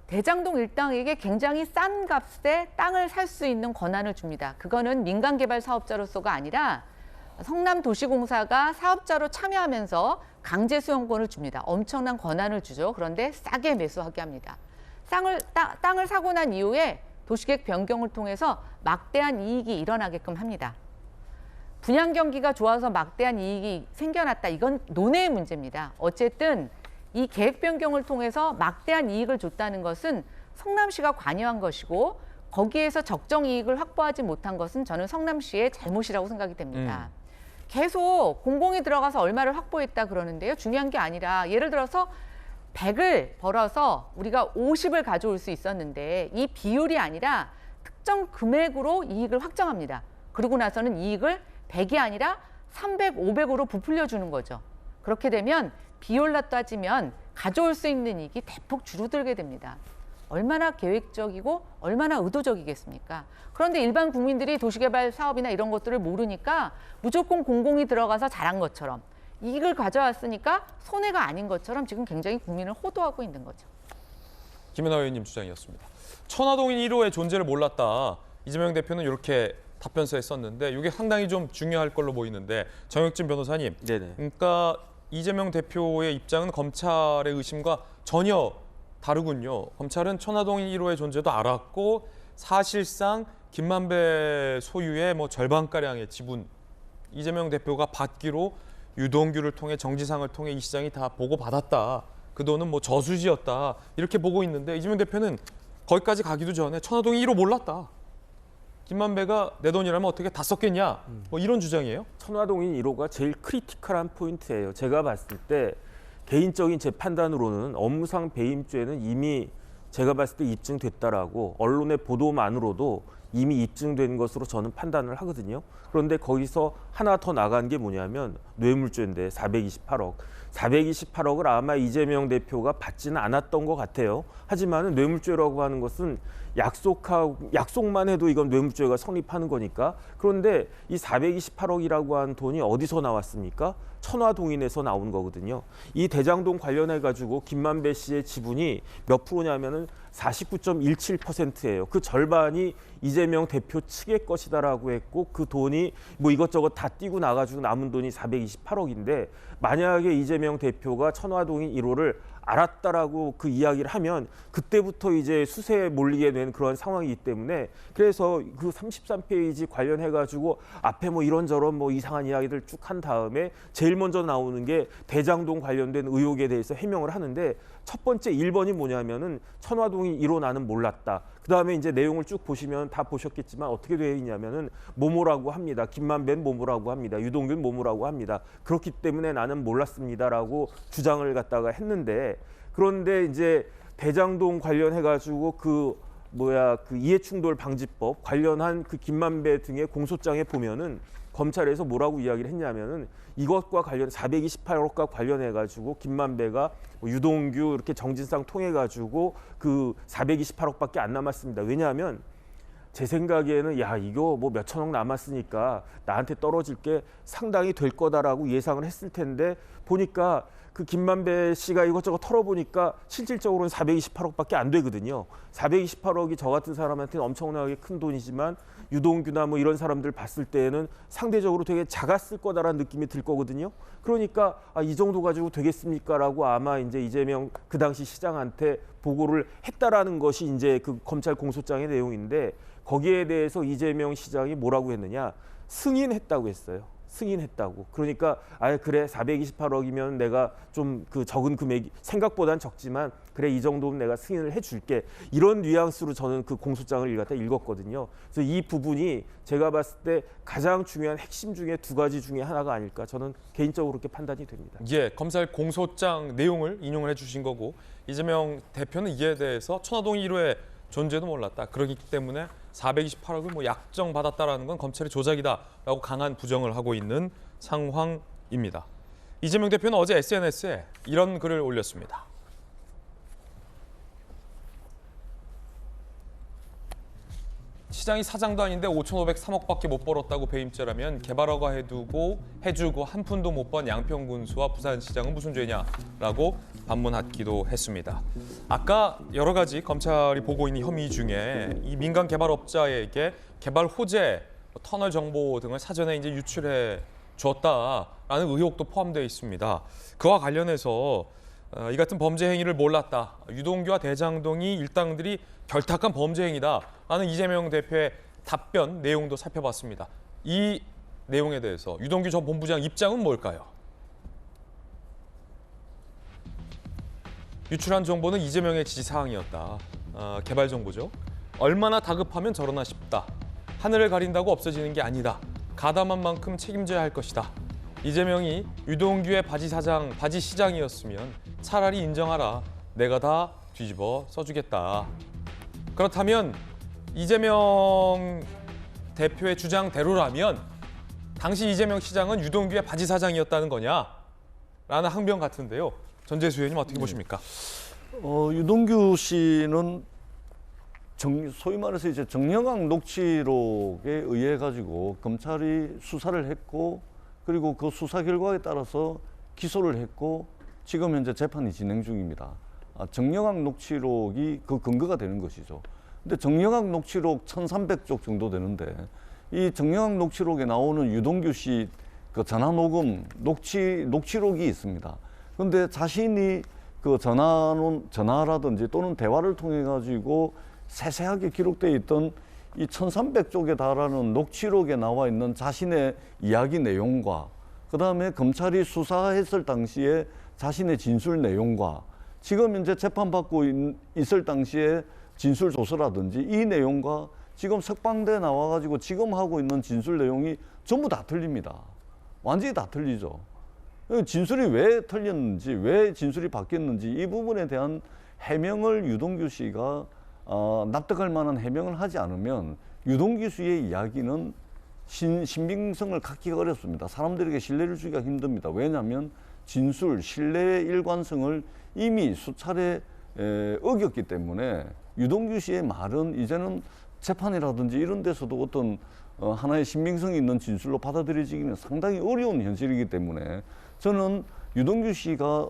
[SPEAKER 8] 대장동 일당에게 굉장히 싼 값에 땅을 살 수 있는 권한을 줍니다. 그거는 민간개발 사업자로서가 아니라 성남도시공사가 사업자로 참여하면서 강제 수용권을 줍니다. 엄청난 권한을 주죠. 그런데 싸게 매수하게 합니다. 땅을 사고 난 이후에 도시계획 변경을 통해서 막대한 이익이 일어나게끔 합니다. 분양 경기가 좋아서 막대한 이익이 생겨났다. 이건 논의의 문제입니다. 어쨌든 이 계획 변경을 통해서 막대한 이익을 줬다는 것은 성남시가 관여한 것이고 거기에서 적정 이익을 확보하지 못한 것은 저는 성남시의 잘못이라고 생각이 됩니다. 계속 공공이 들어가서 얼마를 확보했다 그러는데요. 중요한 게 아니라 예를 들어서 100을 벌어서 우리가 50을 가져올 수 있었는데 이 비율이 아니라 특정 금액으로 이익을 확정합니다. 그러고 나서는 이익을 100이 아니라 300, 500으로 부풀려 주는 거죠. 그렇게 되면 비율로 따지면 가져올 수 있는 이익이 대폭 줄어들게 됩니다. 얼마나 계획적이고 얼마나 의도적이겠습니까? 그런데 일반 국민들이 도시개발 사업이나 이런 것들을 모르니까 무조건 공공이 들어가서 잘한 것처럼 이익을 가져왔으니까 손해가 아닌 것처럼 지금 굉장히 국민을 호도하고 있는 거죠.
[SPEAKER 1] 김연아 의원님 주장이었습니다. 천화동인 1호의 존재를 몰랐다. 이재명 대표는 이렇게 답변서에 썼는데 이게 상당히 좀 중요할 걸로 보이는데, 정혁진 변호사님.
[SPEAKER 5] 네네.
[SPEAKER 1] 그러니까 이재명 대표의 입장은 검찰의 의심과 전혀 다르군요. 검찰은 천화동인 1호의 존재도 알았고 사실상 김만배 소유의 뭐 절반가량의 지분 이재명 대표가 받기로 유동규를 통해 정지상을 통해 이 시장이 다 보고받았다. 그 돈은 뭐 저수지였다. 이렇게 보고 있는데 이재명 대표는 거기까지 가기도 전에 천화동인 1호 몰랐다. 김만배가 내 돈이라면 어떻게 다 썼겠냐. 뭐 이런 주장이에요.
[SPEAKER 5] 천화동인 1호가 제일 크리티컬한 포인트예요. 제가 봤을 때 개인적인 제 판단으로는 업무상 배임죄는 이미 제가 봤을 때 입증됐다라고 언론의 보도만으로도 이미 입증된 것으로 저는 판단을 하거든요. 그런데 거기서 하나 더 나간 게 뭐냐면 뇌물죄인데 428억. 428억을 아마 이재명 대표가 받지는 않았던 것 같아요. 하지만 뇌물죄라고 하는 것은 약속만 해도 이건 뇌물죄가 성립하는 거니까. 그런데 이 428억이라고 한 돈이 어디서 나왔습니까? 천화동인에서 나온 거거든요. 이 대장동 관련해 가지고 김만배 씨의 지분이 몇 프로냐면은 49.17%예요. 그 절반이 이재명 대표 측의 것이다라고 했고 그 돈이 뭐 이것저것 다 띄고 나가지고 남은 돈이 428억인데 만약에 이재명 대표가 천화동인 1호를 알았다라고 그 이야기를 하면 그때부터 이제 수세에 몰리게 된 그런 상황이기 때문에 그래서 그 33페이지 관련해 가지고 앞에 뭐 이런저런 뭐 이상한 이야기들 쭉 한 다음에 제일 먼저 나오는 게 대장동 관련된 의혹에 대해서 해명을 하는데 첫 번째 1번이 뭐냐면은 천화동인 1호 나는 몰랐다. 그다음에 이제 내용을 쭉 보시면 다 보셨겠지만 어떻게 되어 있냐면은 모모라고 합니다. 김만배는 모모라고 합니다. 유동규는 모모라고 합니다. 그렇기 때문에 나는 몰랐습니다라고 주장을 갖다가 했는데 그런데 이제 대장동 관련해 가지고 그 이해충돌 방지법 관련한 그 김만배 등의 공소장에 보면은 검찰에서 뭐라고 이야기를 했냐면은 이것과 관련 428억과 관련해 가지고 김만배가 유동규 이렇게 정진상 통해 가지고 그 428억밖에 안 남았습니다. 왜냐하면 제 생각에는 야 이거 뭐 몇천억 남았으니까 나한테 떨어질 게 상당히 될 거다라고 예상을 했을 텐데 보니까 그 김만배 씨가 이것저것 털어보니까 실질적으로는 428억밖에 안 되거든요. 428억이 저 같은 사람한테는 엄청나게 큰 돈이지만 유동규나 뭐 이런 사람들 봤을 때에는 상대적으로 되게 작았을 거다라는 느낌이 들 거거든요. 그러니까 이 정도 가지고 되겠습니까라고 아마 이제 이재명 그 당시 시장한테 보고를 했다라는 것이 이제 그 검찰 공소장의 내용인데 거기에 대해서 이재명 시장이 뭐라고 했느냐 승인했다고 했어요. 승인했다고. 그러니까 그래 428억이면 내가 좀 그 적은 금액이 생각보단 적지만 그래 이 정도면 내가 승인을 해줄게. 이런 뉘앙스로 저는 그 공소장을 읽었거든요. 그래서 이 부분이 제가 봤을 때 가장 중요한 핵심 중에 두 가지 중에 하나가 아닐까 저는 개인적으로 그렇게 판단이 됩니다.
[SPEAKER 1] 예, 검찰 공소장 내용을 인용을 해주신 거고 이재명 대표는 이에 대해서 천화동 1호의 존재도 몰랐다. 그렇기 때문에 428억을 뭐 약정받았다라는 건 검찰의 조작이다라고 강한 부정을 하고 있는 상황입니다. 이재명 대표는 어제 SNS에 이런 글을 올렸습니다. 시장이 사장도 아닌데 5,503억밖에 못 벌었다고 배임죄라면 개발허가 해주고 한 푼도 못 번 양평군수와 부산시장은 무슨 죄냐라고 반문하기도 했습니다. 아까 여러 가지 검찰이 보고 있는 혐의 중에 이 민간 개발업자에게 개발 호재, 터널 정보 등을 사전에 이제 유출해 줬다라는 의혹도 포함되어 있습니다. 그와 관련해서 이 같은 범죄 행위를 몰랐다. 유동규와 대장동이 일당들이 결탁한 범죄 행위다라는 이재명 대표의 답변 내용도 살펴봤습니다. 이 내용에 대해서 유동규 전 본부장 입장은 뭘까요? 유출한 정보는 이재명의 지시사항이었다. 개발 정보죠. 얼마나 다급하면 저러나 싶다. 하늘을 가린다고 없어지는 게 아니다. 가담한 만큼 책임져야 할 것이다. 이재명이 유동규의 바지 시장이었으면 차라리 인정하라. 내가 다 뒤집어 써주겠다. 그렇다면 이재명 대표의 주장대로라면 당시 이재명 시장은 유동규의 바지 사장이었다는 거냐? 라는 항변 같은데요. 전재수 의원님 어떻게 보십니까?
[SPEAKER 7] 유동규 씨는 소위 말해서 이제 정영학 녹취록에 의해 가지고 검찰이 수사를 했고 그리고 그 수사 결과에 따라서 기소를 했고 지금 현재 재판이 진행 중입니다. 정영학 녹취록이 그 근거가 되는 것이죠. 근데 정영학 녹취록 1,300쪽 정도 되는데 이 정영학 녹취록에 나오는 유동규 씨 그 전화 녹음 녹취록이 있습니다. 그런데 자신이 그 전화라든지 또는 대화를 통해 가지고 세세하게 기록되어 있던 이 1,300쪽에 달하는 녹취록에 나와 있는 자신의 이야기 내용과 그다음에 검찰이 수사했을 당시에 자신의 진술 내용과 지금 현재 재판받고 있을 당시에 진술 조서라든지 이 내용과 지금 석방돼 나와가지고 지금 하고 있는 진술 내용이 전부 다 틀립니다. 완전히 다 틀리죠. 진술이 왜 틀렸는지, 왜 진술이 바뀌었는지 이 부분에 대한 해명을 유동규 씨가 납득할 만한 해명을 하지 않으면 유동규 씨의 이야기는 신빙성을 갖기가 어렵습니다. 사람들에게 신뢰를 주기가 힘듭니다. 왜냐하면 진술, 신뢰의 일관성을 이미 수차례 어겼기 때문에 유동규 씨의 말은 이제는 재판이라든지 이런 데서도 어떤 하나의 신빙성이 있는 진술로 받아들여지기는 상당히 어려운 현실이기 때문에 저는 유동규 씨가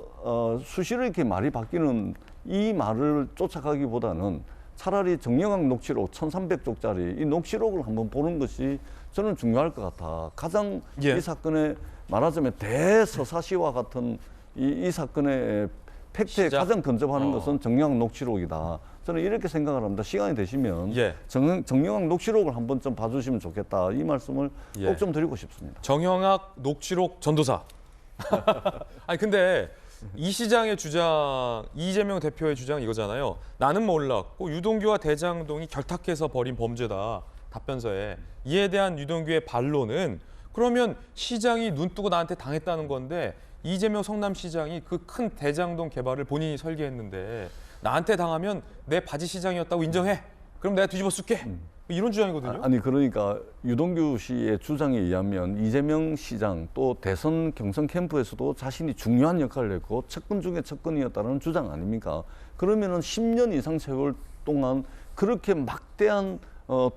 [SPEAKER 7] 수시로 이렇게 말이 바뀌는 이 말을 쫓아가기보다는 차라리 정영학 녹취록 1300쪽짜리 이 녹취록을 한번 보는 것이 저는 중요할 것 같아. 가장 이 사건의 말하자면 대서사시와 같은 이 사건의 팩트에 가장 근접하는 것은 정영학 녹취록이다. 저는 이렇게 생각을 합니다. 시간이 되시면 정영학 녹취록을 한번 좀 봐주시면 좋겠다. 이 말씀을 꼭 좀 드리고 싶습니다.
[SPEAKER 1] 정영학 녹취록 전도사. 아니 근데 이 시장의 주장, 이재명 대표의 주장 이거잖아요. 나는 몰랐고 유동규와 대장동이 결탁해서 벌인 범죄다. 답변서에. 이에 대한 유동규의 반론은 그러면 시장이 눈 뜨고 나한테 당했다는 건데 이재명 성남시장이 그 큰 대장동 개발을 본인이 설계했는데 나한테 당하면 내 바지 시장이었다고 인정해. 그럼 내가 뒤집어 쓸게. 이런 주장이거든요.
[SPEAKER 7] 아니 그러니까 유동규 씨의 주장에 의하면 이재명 시장 또 대선 경선 캠프에서도 자신이 중요한 역할을 했고 측근 중에 측근이었다는 주장 아닙니까? 그러면은 10년 이상 세월 동안 그렇게 막대한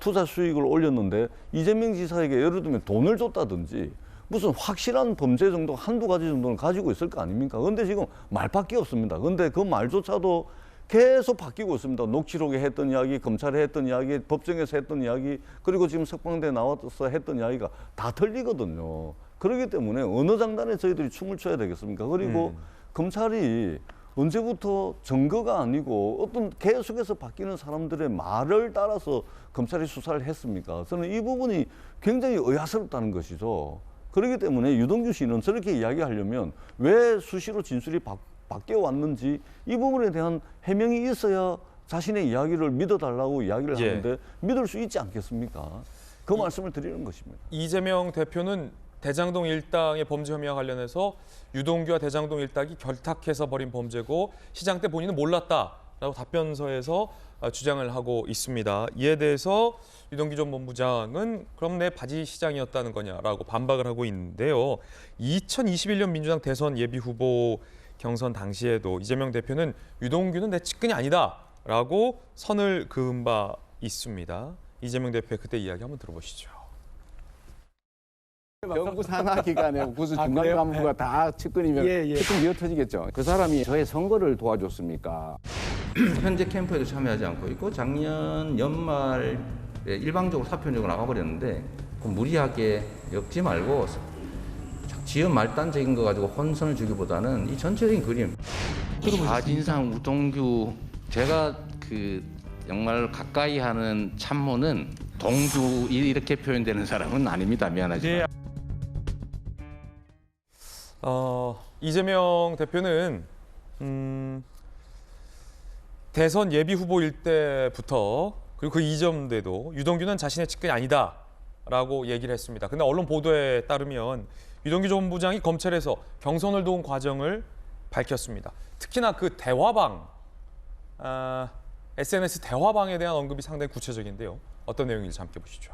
[SPEAKER 7] 투자 수익을 올렸는데 이재명 지사에게 예를 들면 돈을 줬다든지 무슨 확실한 범죄 정도 한두 가지 정도는 가지고 있을 거 아닙니까? 그런데 지금 말밖에 없습니다. 그런데 그 말조차도 계속 바뀌고 있습니다. 녹취록에 했던 이야기, 검찰에 했던 이야기, 법정에서 했던 이야기, 그리고 지금 석방대에 나와서 했던 이야기가 다 틀리거든요. 그렇기 때문에 어느 장단에 저희들이 춤을 춰야 되겠습니까? 그리고 검찰이 언제부터 증거가 아니고 어떤 계속해서 바뀌는 사람들의 말을 따라서 검찰이 수사를 했습니까? 저는 이 부분이 굉장히 의아스럽다는 것이죠. 그렇기 때문에 유동규 씨는 저렇게 이야기하려면 왜 수시로 진술이 바뀌어 왔는지 이 부분에 대한 해명이 있어야 자신의 이야기를 믿어달라고 이야기를 하는데 믿을 수 있지 않겠습니까? 그 말씀을 드리는 것입니다.
[SPEAKER 1] 이재명 대표는 대장동 일당의 범죄 혐의와 관련해서 유동규와 대장동 일당이 결탁해서 벌인 범죄고 시장 때 본인은 몰랐다라고 답변서에서 주장을 하고 있습니다. 이에 대해서 유동규 전 본부장은 그럼 내 바지 시장이었다는 거냐라고 반박을 하고 있는데요. 2021년 민주당 대선 예비 후보 경선 당시에도 이재명 대표는 유동규는 내 측근이 아니다라고 선을 그은 바 있습니다. 이재명 대표의 그때 이야기 한번 들어보시죠.
[SPEAKER 12] 정부 산하 기관에 무슨 중간 간부가 다 측근이면 측근 미어 터지겠죠. 그 사람이 저의 선거를 도와줬습니까?
[SPEAKER 13] 현재 캠프에도 참여하지 않고 있고 작년 연말에 일방적으로 사표 내고 나가버렸는데 무리하게 엮지 말고 지연 말단적인 거 가지고 혼선을 주기보다는 이 전체적인 그림. 사진상 우동규 제가 그 정말 가까이 하는 참모는 동주 이렇게 표현되는 사람은 아닙니다. 미안하지만.
[SPEAKER 1] 이재명 대표는 대선 예비 후보일 때부터 그리고 그 이전 때도 유동규는 자신의 측근이 아니다라고 얘기를 했습니다. 근데 언론 보도에 따르면 유동규 전 부장이 검찰에서 경선을 도운 과정을 밝혔습니다. 특히나 그 대화방, SNS 대화방에 대한 언급이 상당히 구체적인데요. 어떤 내용인지 함께 보시죠.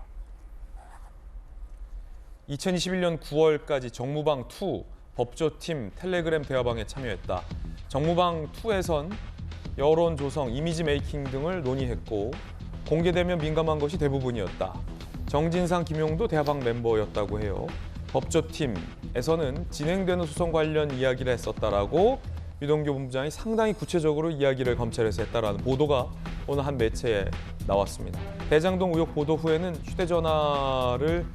[SPEAKER 1] 2021년 9월까지 정무방2 법조팀 텔레그램 대화방에 참여했다. 정무방2에선 여론 조성, 이미지 메이킹 등을 논의했고 공개되면 민감한 것이 대부분이었다. 정진상, 김용도 대화방 멤버였다고 해요. 법조팀에서는 진행되는 소송 관련 이야기를 했었다라고 유동규 본부장이 상당히 구체적으로 이야기를 검찰에서 했다라는 보도가 오늘 한 매체에 나왔습니다. 대장동 의혹 보도 후에는 휴대전화를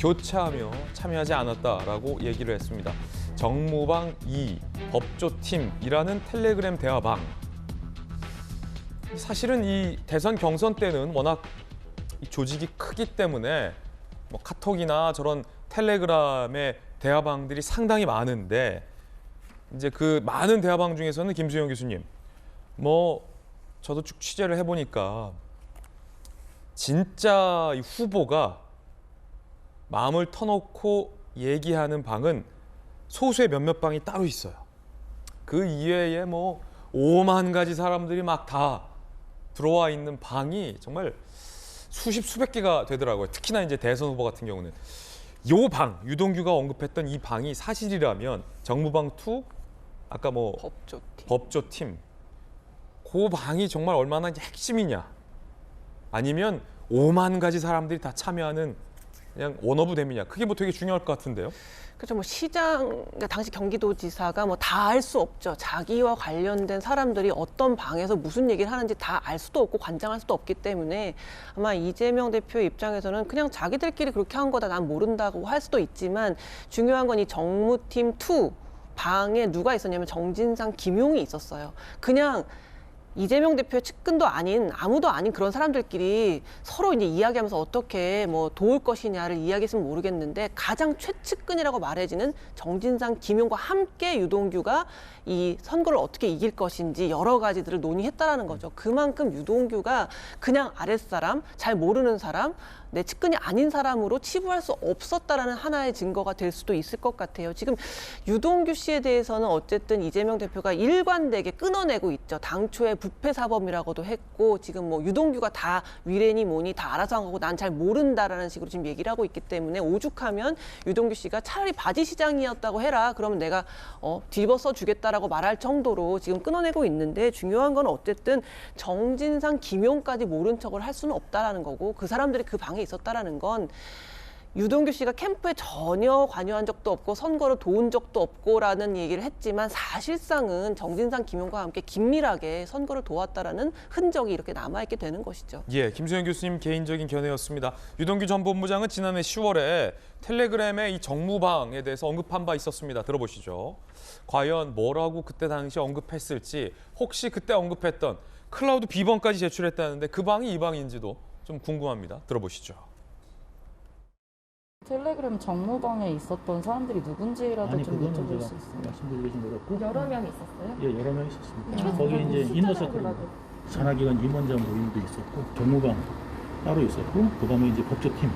[SPEAKER 1] 교체하며 참여하지 않았다라고 얘기를 했습니다. 정무방 2, 법조팀이라는 텔레그램 대화방. 사실은 이 대선 경선 때는 워낙 이 조직이 크기 때문에 뭐 카톡이나 저런 텔레그램의 대화방들이 상당히 많은데 이제 그 많은 대화방 중에서는 김수영 교수님, 저도 쭉 취재를 해보니까 진짜 이 후보가 마음을 터놓고 얘기하는 방은 소수의 몇몇 방이 따로 있어요. 그 이외에 5만 가지 사람들이 막 다 들어와 있는 방이 정말 수십 수백 개가 되더라고요. 특히나 이제 대선 후보 같은 경우는 요 방, 유동규가 언급했던 이 방이 사실이라면 정무방 2, 아까 뭐 법조팀, 그 방이 정말 얼마나 이제 핵심이냐, 아니면 5만 가지 사람들이 다 참여하는 그냥 원오브댐이냐, 그게 뭐 되게 중요할 것 같은데요.
[SPEAKER 4] 그렇죠. 뭐 시장, 그러니까 당시 경기도지사가 뭐 다 알 수 없죠. 자기와 관련된 사람들이 어떤 방에서 무슨 얘기를 하는지 다 알 수도 없고 관장할 수도 없기 때문에 아마 이재명 대표 입장에서는 그냥 자기들끼리 그렇게 한 거다, 난 모른다고 할 수도 있지만 중요한 건 이 정무팀 2 방에 누가 있었냐면 정진상, 김용이 있었어요. 그냥 이재명 대표의 측근도 아닌 아무도 아닌 그런 사람들끼리 서로 이제 이야기하면서 어떻게 뭐 도울 것이냐를 이야기했으면 모르겠는데 가장 최측근이라고 말해지는 정진상, 김용과 함께 유동규가 이 선거를 어떻게 이길 것인지 여러 가지들을 논의했다라는 거죠. 그만큼 유동규가 그냥 아랫사람, 잘 모르는 사람, 내 측근이 아닌 사람으로 치부할 수 없었다라는 하나의 증거가 될 수도 있을 것 같아요. 지금 유동규 씨에 대해서는 어쨌든 이재명 대표가 일관되게 끊어내고 있죠. 당초에 부패 사범이라고도 했고 지금 뭐 유동규가 다 위례니 뭐니 다 알아서 한 거고 난 잘 모른다라는 식으로 지금 얘기를 하고 있기 때문에 오죽하면 유동규 씨가 차라리 바지 시장이었다고 해라. 그러면 내가 뒤집어 써주겠다라고 말할 정도로 지금 끊어내고 있는데 중요한 건 어쨌든 정진상, 김용까지 모른 척을 할 수는 없다라는 거고 그 사람들이 그 방에 있었다라는 건 유동규 씨가 캠프에 전혀 관여한 적도 없고 선거를 도운 적도 없고라는 얘기를 했지만 사실상은 정진상, 김용과 함께 긴밀하게 선거를 도왔다라는 흔적이 이렇게 남아있게 되는 것이죠.
[SPEAKER 1] 예, 김수현 교수님 개인적인 견해였습니다. 유동규 전 본부장은 지난해 10월에 텔레그램에 이 정무방에 대해서 언급한 바 있었습니다. 들어보시죠. 과연 뭐라고 그때 당시 언급했을지, 혹시 그때 언급했던 클라우드 B번까지 제출했다는데 그 방이 이 방인지도 좀 궁금합니다. 들어보시죠.
[SPEAKER 14] 텔레그램 정무방에 있었던 사람들이 누군지라도
[SPEAKER 15] 아니,
[SPEAKER 14] 좀
[SPEAKER 15] 그거는
[SPEAKER 14] 여쭤볼
[SPEAKER 15] 제가
[SPEAKER 14] 수 있어요?
[SPEAKER 15] 말씀드리기 좀 어렵고.
[SPEAKER 14] 여러 명 있었어요?
[SPEAKER 15] 예, 여러 명 있었습니다. 거기 이제 이너서클 산하기관 임원장 모임도 있었고 정무방 따로 있었고 그다음에 이제 법조팀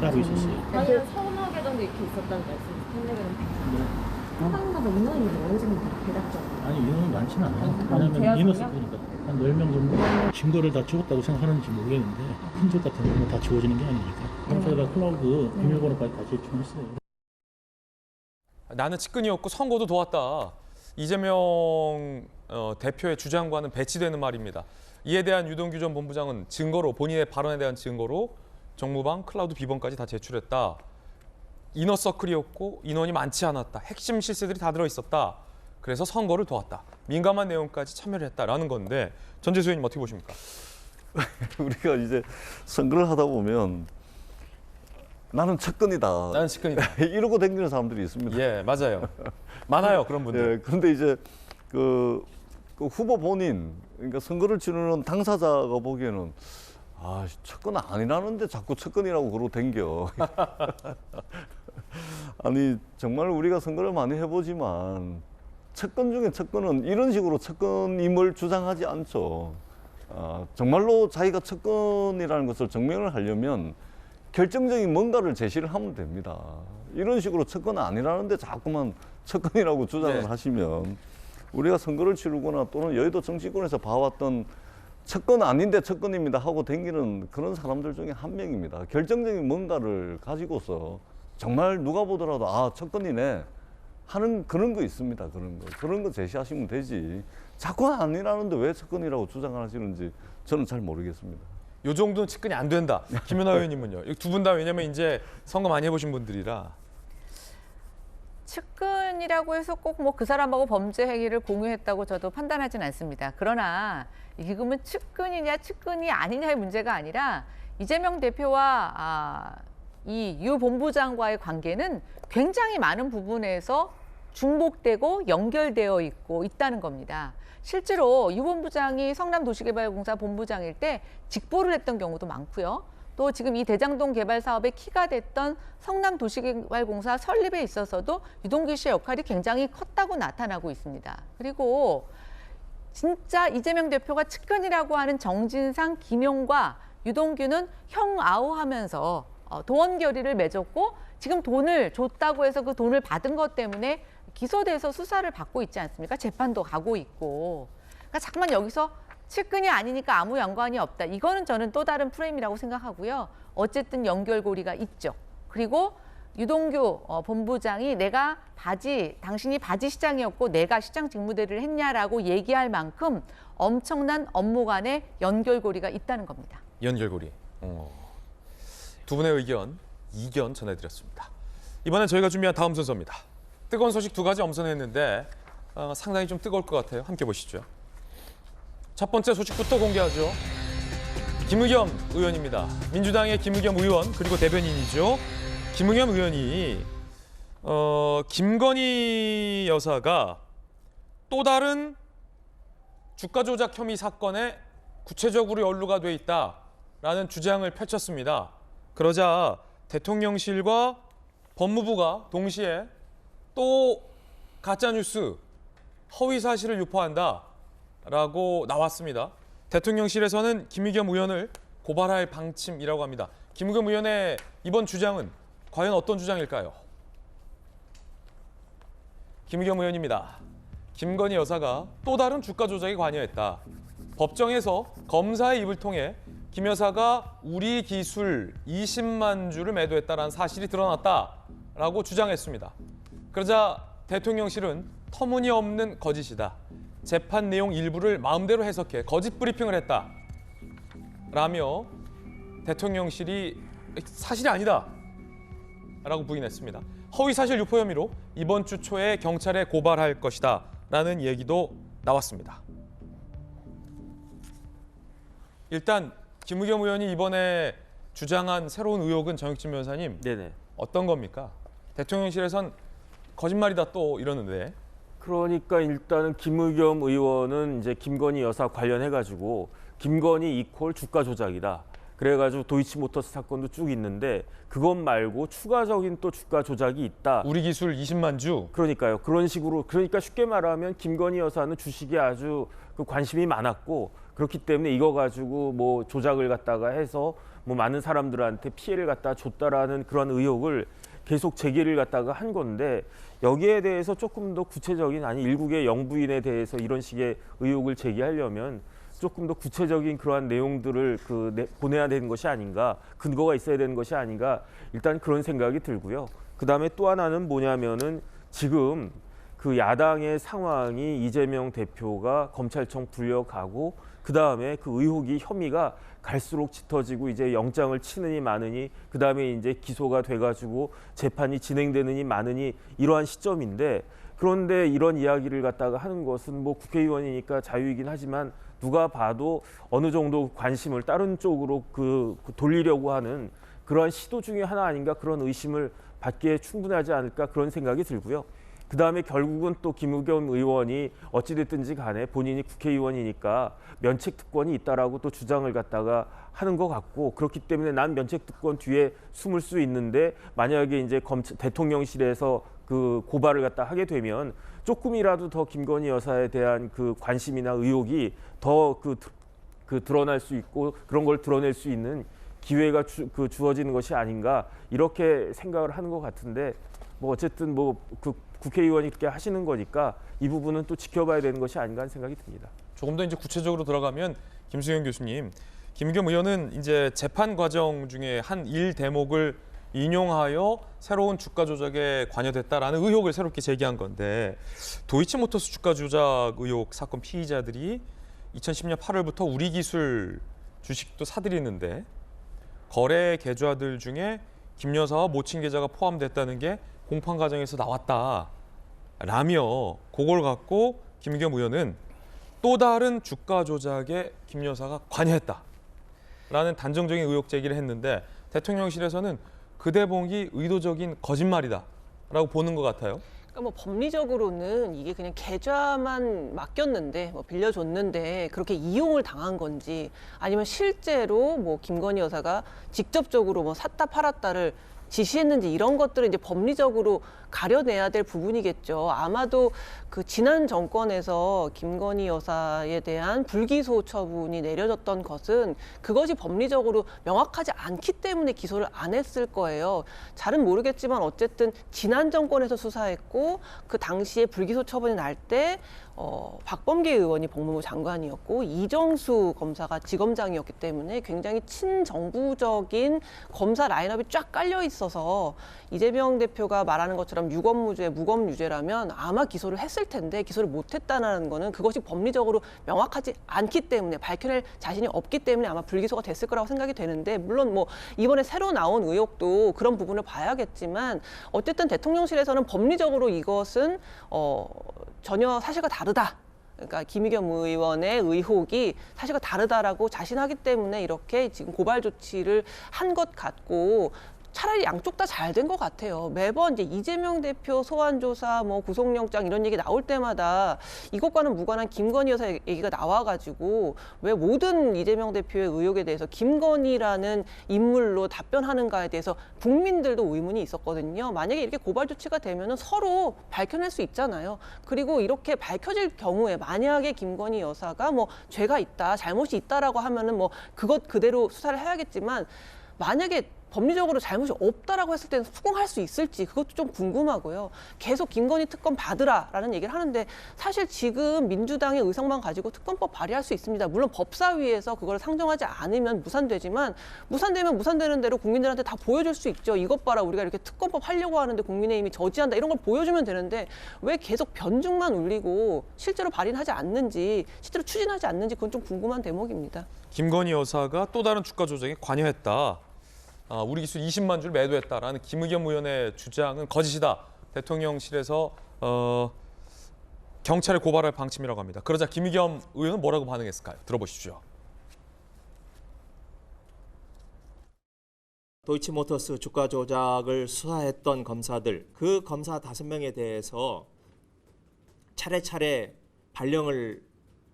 [SPEAKER 15] 따로 있었어요.
[SPEAKER 14] 아니, 서너 개 정도 이렇게 있었다는 말씀. 텔레그램 해당마다 인원이 어느 정도 대략적으로?
[SPEAKER 15] 아니, 인원은 많지는 않아요.
[SPEAKER 14] 대화성이요?
[SPEAKER 15] 왜냐면 이너서클이니까 한 10명 정도 증거를 다 지웠다고 생각하는지 모르겠는데 흔적 같은 거는 다 지워지는 게 아니니까. 검사에다 클라우드 비밀번호까지 다 제출했어요.
[SPEAKER 1] 나는 측근이었고 선거도 도왔다. 이재명 대표의 주장과는 배치되는 말입니다. 이에 대한 유동규 전 본부장은 증거로, 본인의 발언에 대한 증거로 정무방 클라우드 B번까지 다 제출했다. 이너서클이었고 인원이 많지 않았다. 핵심 실세들이 다 들어있었다. 그래서 선거를 도왔다. 민감한 내용까지 참여를 했다라는 건데 전재수 의원님 어떻게 보십니까?
[SPEAKER 7] 우리가 이제 선거를 하다 보면 나는 측근이다.
[SPEAKER 1] 나는 측근이다.
[SPEAKER 7] 이러고 다니는 사람들이 있습니다.
[SPEAKER 1] 예, 맞아요. 많아요, 그런 분들.
[SPEAKER 7] 예, 그런데 이제 그 후보 본인, 그러니까 선거를 치르는 당사자가 보기에는 측근 아니라는데 자꾸 측근이라고 그러고 댕겨. 아니, 정말 우리가 선거를 많이 해보지만 측근 중에 측근은 이런 식으로 측근임을 주장하지 않죠. 정말로 자기가 측근이라는 것을 증명을 하려면 결정적인 뭔가를 제시를 하면 됩니다. 이런 식으로 측근 아니라는데 자꾸만 측근이라고 주장을 하시면 우리가 선거를 치르거나 또는 여의도 정치권에서 봐왔던 측근 아닌데 측근입니다 하고 댕기는 그런 사람들 중에 한 명입니다. 결정적인 뭔가를 가지고서 정말 누가 보더라도 측근이네 하는 그런 거 있습니다. 그런 거 제시하시면 되지. 자꾸 아니라는데 왜 측근이라고 주장을 하시는지 저는 잘 모르겠습니다.
[SPEAKER 1] 요 정도는 측근이 안 된다. 김연아 의원님은요? 두 분 다 왜냐면 이제 선거 많이 해보신 분들이라.
[SPEAKER 8] 측근이라고 해서 꼭 뭐 그 사람하고 범죄 행위를 공유했다고 저도 판단하진 않습니다. 그러나 지금은 측근이냐 측근이 아니냐의 문제가 아니라 이재명 대표와 이 유 본부장과의 관계는 굉장히 많은 부분에서 중복되고 연결되어 있다는 겁니다. 실제로 유 본부장이 성남도시개발공사 본부장일 때 직보를 했던 경우도 많고요. 또 지금 이 대장동 개발 사업의 키가 됐던 성남도시개발공사 설립에 있어서도 유동규 씨의 역할이 굉장히 컸다고 나타나고 있습니다. 그리고 진짜 이재명 대표가 측근이라고 하는 정진상, 김용과 유동규는 형아우하면서 도원 결의를 맺었고 지금 돈을 줬다고 해서 그 돈을 받은 것 때문에 기소돼서 수사를 받고 있지 않습니까? 재판도 가고 있고. 그러니까 자꾸만 여기서 측근이 아니니까 아무 연관이 없다. 이거는 저는 또 다른 프레임이라고 생각하고요. 어쨌든 연결고리가 있죠. 그리고 유동규 본부장이 당신이 바지 시장이었고 내가 시장 직무대리를 했냐라고 얘기할 만큼 엄청난 업무 간의 연결고리가 있다는 겁니다.
[SPEAKER 1] 연결고리. 두 분의 의견, 이견 전해드렸습니다. 이번엔 저희가 준비한 다음 순서입니다. 뜨거운 소식 두 가지 엄선했는데 상당히 좀 뜨거울 것 같아요. 함께 보시죠. 첫 번째 소식부터 공개하죠. 김의겸 의원입니다. 민주당의 김의겸 의원 그리고 대변인이죠. 김의겸 의원이 김건희 여사가 또 다른 주가 조작 혐의 사건에 구체적으로 연루가 돼 있다라는 주장을 펼쳤습니다. 그러자 대통령실과 법무부가 동시에 또 가짜뉴스, 허위 사실을 유포한다라고 나왔습니다. 대통령실에서는 김의겸 의원을 고발할 방침이라고 합니다. 김의겸 의원의 이번 주장은 과연 어떤 주장일까요? 김의겸 의원입니다. 김건희 여사가 또 다른 주가 조작에 관여했다. 법정에서 검사의 입을 통해 김 여사가 우리 기술 20만 주를 매도했다는 사실이 드러났다라고 주장했습니다. 그러자 대통령실은 터무니없는 거짓이다. 재판 내용 일부를 마음대로 해석해 거짓 브리핑을 했다라며 대통령실이 사실이 아니다 라고 부인했습니다. 허위사실 유포 혐의로 이번 주 초에 경찰에 고발할 것이다 라는 얘기도 나왔습니다. 일단 김의겸 의원이 이번에 주장한 새로운 의혹은 정혁진 변호사님,
[SPEAKER 5] 네네.
[SPEAKER 1] 어떤 겁니까? 대통령실에선 거짓말이다 또 이러는데.
[SPEAKER 5] 그러니까 일단은 김의겸 의원은 이제 김건희 여사 관련해가지고 김건희 이퀄 주가 조작이다. 그래가지고 도이치모터스 사건도 쭉 있는데 그것 말고 추가적인 또 주가 조작이 있다.
[SPEAKER 1] 우리 기술 20만 주.
[SPEAKER 5] 그러니까요. 그런 식으로 그러니까 쉽게 말하면 김건희 여사는 주식에 아주 그 관심이 많았고 그렇기 때문에 이거 가지고 뭐 조작을 갖다가 해서 뭐 많은 사람들한테 피해를 갖다 줬다라는 그런 의혹을 계속 제기를 갖다가 한 건데 여기에 대해서 조금 더 구체적인 아니 일국의 영부인에 대해서 이런 식의 의혹을 제기하려면 조금 더 구체적인 그러한 내용들을 보내야 되는 것이 아닌가, 근거가 있어야 되는 것이 아닌가, 일단 그런 생각이 들고요. 그다음에 또 하나는 뭐냐면은 지금 그 야당의 상황이 이재명 대표가 검찰청 불려가고 그다음에 그 의혹이 혐의가 갈수록 짙어지고 이제 영장을 치느니 마느니 그다음에 이제 기소가 돼가지고 재판이 진행되느니 마느니 이러한 시점인데 그런데 이런 이야기를 갖다가 하는 것은 뭐 국회의원이니까 자유이긴 하지만 누가 봐도 어느 정도 관심을 다른 쪽으로 돌리려고 하는 그러한 시도 중에 하나 아닌가 그런 의심을 받기에 충분하지 않을까 그런 생각이 들고요. 그다음에 결국은 또 김의겸 의원이 어찌됐든지 간에 본인이 국회의원이니까 면책특권이 있다라고 또 주장을 갖다가 하는 것 같고 그렇기 때문에 난 면책특권 뒤에 숨을 수 있는데 만약에 이제 대통령실에서 그 고발을 갖다 하게 되면 조금이라도 더 김건희 여사에 대한 그 관심이나 의혹이 더 드러날 수 있고 그런 걸 드러낼 수 있는 기회가 주어지는 것이 아닌가 이렇게 생각을 하는 것 같은데 뭐 어쨌든 뭐 국회의원이 그렇게 하시는 거니까 이 부분은 또 지켜봐야 되는 것이 아닌가 하는 생각이 듭니다.
[SPEAKER 1] 조금 더 이제 구체적으로 들어가면 김수현 교수님, 김의겸 의원은 이제 재판 과정 중에 한 일 대목을 인용하여 새로운 주가 조작에 관여됐다라는 의혹을 새롭게 제기한 건데 도이치모터스 주가 조작 의혹 사건 피의자들이 2010년 8월부터 우리 기술 주식도 사들이는데 거래 계좌들 중에 김 여사와 모친 계좌가 포함됐다는 게 공판 과정에서 나왔다라며 그걸 갖고 김의겸 의원은 또 다른 주가 조작에 김 여사가 관여했다라는 단정적인 의혹 제기를 했는데 대통령실에서는 그 대목이 의도적인 거짓말이다라고 보는 것 같아요.
[SPEAKER 4] 그러니까 뭐 법리적으로는 이게 그냥 계좌만 맡겼는데 뭐 빌려줬는데 그렇게 이용을 당한 건지 아니면 실제로 뭐 김건희 여사가 직접적으로 뭐 샀다 팔았다를 지시했는지 이런 것들을 이제 법리적으로 가려내야 될 부분이겠죠. 아마도 그 지난 정권에서 김건희 여사에 대한 불기소 처분이 내려졌던 것은 그것이 법리적으로 명확하지 않기 때문에 기소를 안 했을 거예요. 잘은 모르겠지만 어쨌든 지난 정권에서 수사했고 그 당시에 불기소 처분이 날 때 박범계 의원이 법무부 장관이었고 이정수 검사가 지검장이었기 때문에 굉장히 친정부적인 검사 라인업이 쫙 깔려 있어서 이재명 대표가 말하는 것처럼 유검무죄, 무검유죄라면 아마 기소를 했을 텐데 기소를 못했다는 거는 그것이 법리적으로 명확하지 않기 때문에 밝혀낼 자신이 없기 때문에 아마 불기소가 됐을 거라고 생각이 되는데 물론 뭐 이번에 새로 나온 의혹도 그런 부분을 봐야겠지만 어쨌든 대통령실에서는 법리적으로 이것은 전혀 사실과 다르다. 그러니까 김의겸 의원의 의혹이 사실과 다르다라고 자신하기 때문에 이렇게 지금 고발 조치를 한 것 같고 차라리 양쪽 다 잘 된 것 같아요. 매번 이제 이재명 대표 소환 조사, 뭐 구속영장 이런 얘기 나올 때마다 이것과는 무관한 김건희 여사 얘기가 나와가지고 왜 모든 이재명 대표의 의혹에 대해서 김건희라는 인물로 답변하는가에 대해서 국민들도 의문이 있었거든요. 만약에 이렇게 고발 조치가 되면은 서로 밝혀낼 수 있잖아요. 그리고 이렇게 밝혀질 경우에 만약에 김건희 여사가 뭐 죄가 있다, 잘못이 있다라고 하면은 뭐 그것 그대로 수사를 해야겠지만 만약에 법리적으로 잘못이 없다라고 했을 때는 수긍할 수 있을지 그것도 좀 궁금하고요. 계속 김건희 특검 받으라라는 얘기를 하는데 사실 지금 민주당의 의석만 가지고 특검법 발의할 수 있습니다. 물론 법사위에서 그걸 상정하지 않으면 무산되지만 무산되면 무산되는 대로 국민들한테 다 보여줄 수 있죠. 이것 봐라 우리가 이렇게 특검법 하려고 하는데 국민의힘이 저지한다 이런 걸 보여주면 되는데 왜 계속 변죽만 울리고 실제로 발의는 하지 않는지 실제로 추진하지 않는지 그건 좀 궁금한 대목입니다.
[SPEAKER 1] 김건희 여사가 또 다른 주가 조작에 관여했다. 우리 기술 20만 줄 매도했다라는 김의겸 의원의 주장은 거짓이다. 대통령실에서 경찰에 고발할 방침이라고 합니다. 그러자 김의겸 의원은 뭐라고 반응했을까요? 들어보시죠.
[SPEAKER 16] 도이치모터스 주가 조작을 수사했던 검사들, 그 검사 5명에 대해서 차례차례 발령을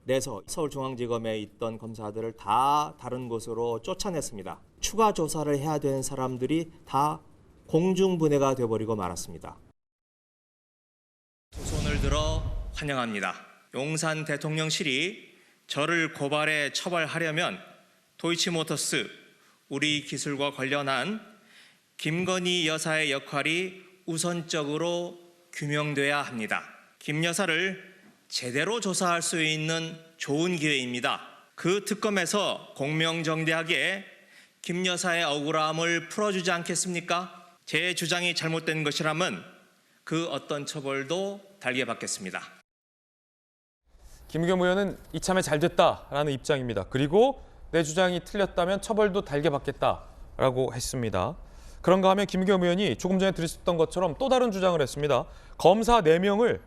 [SPEAKER 16] 내서 서울중앙지검에 있던 검사들을 다 다른 곳으로 쫓아냈습니다. 추가 조사를 해야 되는 사람들이 다 공중분해가 되어버리고 말았습니다. 두 손을 들어 환영합니다. 용산 대통령실이 저를 고발해 처벌하려면 도이치모터스 우리 기술과 관련한 김건희 여사의 역할이 우선적으로 규명돼야 합니다. 김 여사를 제대로 조사할 수 있는 좋은 기회입니다. 그 특검에서 공명정대하게 김 여사의 억울함을 풀어주지 않겠습니까? 제 주장이 잘못된 것이라면 그 어떤 처벌도 달게 받겠습니다.
[SPEAKER 1] 김의겸 의원은 이참에 잘 됐다라는 입장입니다. 그리고 내 주장이 틀렸다면 처벌도 달게 받겠다라고 했습니다. 그런가 하면 김의겸 의원이 조금 전에 들으셨던 것처럼 또 다른 주장을 했습니다. 검사 4명을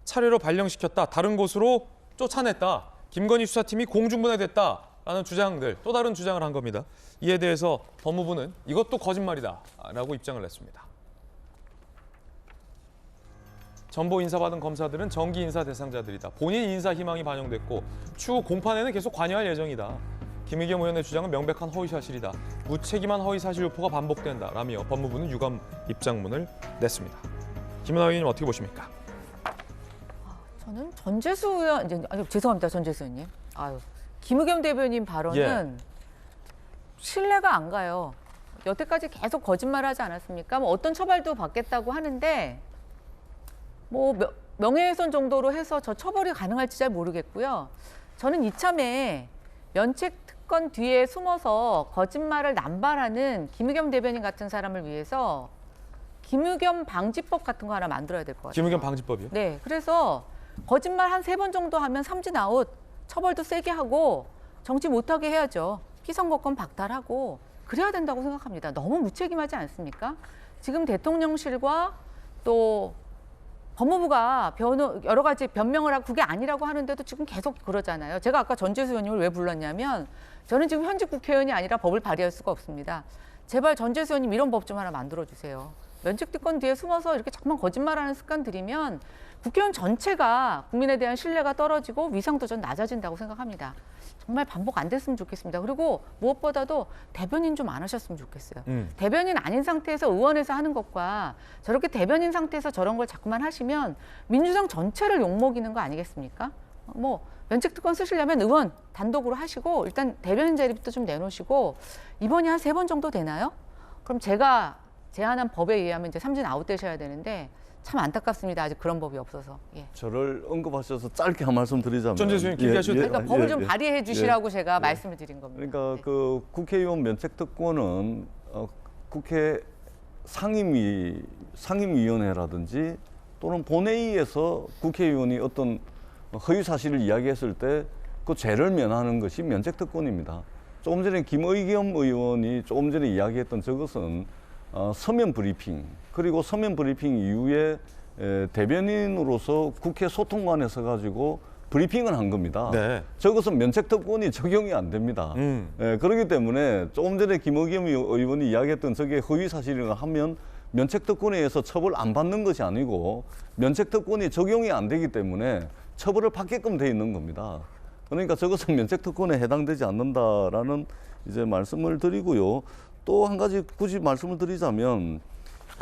[SPEAKER 1] 차례로 발령시켰다. 다른 곳으로 쫓아냈다. 김건희 수사팀이 공중분해됐다라는 주장들, 또 다른 주장을 한 겁니다. 이에 대해서 법무부는 이것도 거짓말이다라고 입장을 냈습니다. 전보 인사받은 검사들은 정기 인사 대상자들이다. 본인 인사 희망이 반영됐고 추후 공판에는 계속 관여할 예정이다. 김의겸 의원의 주장은 명백한 허위사실이다. 무책임한 허위사실 유포가 반복된다라며 법무부는 유감 입장문을 냈습니다. 김은하 의원님 어떻게 보십니까?
[SPEAKER 8] 저는 전재수 의원, 죄송합니다, 전재수 의원님. 김의겸 대변인 발언은 신뢰가 안 가요. 여태까지 계속 거짓말하지 않았습니까? 뭐 어떤 처벌도 받겠다고 하는데 뭐 명예훼손 정도로 해서 저 처벌이 가능할지 잘 모르겠고요. 저는 이참에 면책 특권 뒤에 숨어서 거짓말을 남발하는 김의겸 대변인 같은 사람을 위해서 김의겸 방지법 같은 거 하나 만들어야 될 것 같아요.
[SPEAKER 1] 김의겸 방지법이요?
[SPEAKER 8] 네, 그래서 거짓말 한 3번 정도 하면 삼진 아웃, 처벌도 세게 하고 정치 못하게 해야죠. 피선거권 박탈하고 그래야 된다고 생각합니다. 너무 무책임하지 않습니까? 지금 대통령실과 또 법무부가 여러 가지 변명을 하고 그게 아니라고 하는데도 지금 계속 그러잖아요. 제가 아까 전재수 의원님을 왜 불렀냐면 저는 지금 현직 국회의원이 아니라 법을 발의할 수가 없습니다. 제발 전재수 의원님 이런 법 좀 하나 만들어주세요. 면책특권 뒤에 숨어서 이렇게 자꾸만 거짓말하는 습관 들이면 국회의원 전체가 국민에 대한 신뢰가 떨어지고 위상도 전 낮아진다고 생각합니다. 정말 반복 안 됐으면 좋겠습니다. 그리고 무엇보다도 대변인 좀 안 하셨으면 좋겠어요. 대변인 아닌 상태에서 의원에서 하는 것과 저렇게 대변인 상태에서 저런 걸 자꾸만 하시면 민주당 전체를 욕먹이는 거 아니겠습니까? 뭐 면책특권 쓰시려면 의원 단독으로 하시고 일단 대변인 자리부터 좀 내놓으시고 이번이 한 3번 정도 되나요? 그럼 제가 제안한 법에 의하면 이제 삼진 아웃 되셔야 되는데 참 안타깝습니다. 아직 그런 법이 없어서. 예.
[SPEAKER 7] 저를 언급하셔서 짧게 한 말씀 드리자면
[SPEAKER 1] 전재수 의원님 길게 하셔도 돼요.
[SPEAKER 8] 그러니까 법을 좀 발의해 주시라고 제가 말씀을 드린 겁니다.
[SPEAKER 7] 그러니까 그 국회의원 면책특권은 국회 상임위원회라든지 또는 본회의에서 국회의원이 어떤 허위 사실을 이야기했을 때 그 죄를 면하는 것이 면책특권입니다. 조금 전에 김의겸 의원이 조금 전에 이야기했던 저것은 서면 브리핑, 그리고 서면 브리핑 이후에 대변인으로서 국회 소통관에 서가지고 브리핑을 한 겁니다.
[SPEAKER 1] 네.
[SPEAKER 7] 저것은 면책특권이 적용이 안 됩니다. 그렇기 때문에 조금 전에 김의겸 의원이 이야기했던 저게 허위 사실이라 하면 면책특권에 의해서 처벌 안 받는 것이 아니고 면책특권이 적용이 안 되기 때문에 처벌을 받게끔 돼 있는 겁니다. 그러니까 저것은 면책특권에 해당되지 않는다라는 이제 말씀을 드리고요. 또 한 가지 굳이 말씀을 드리자면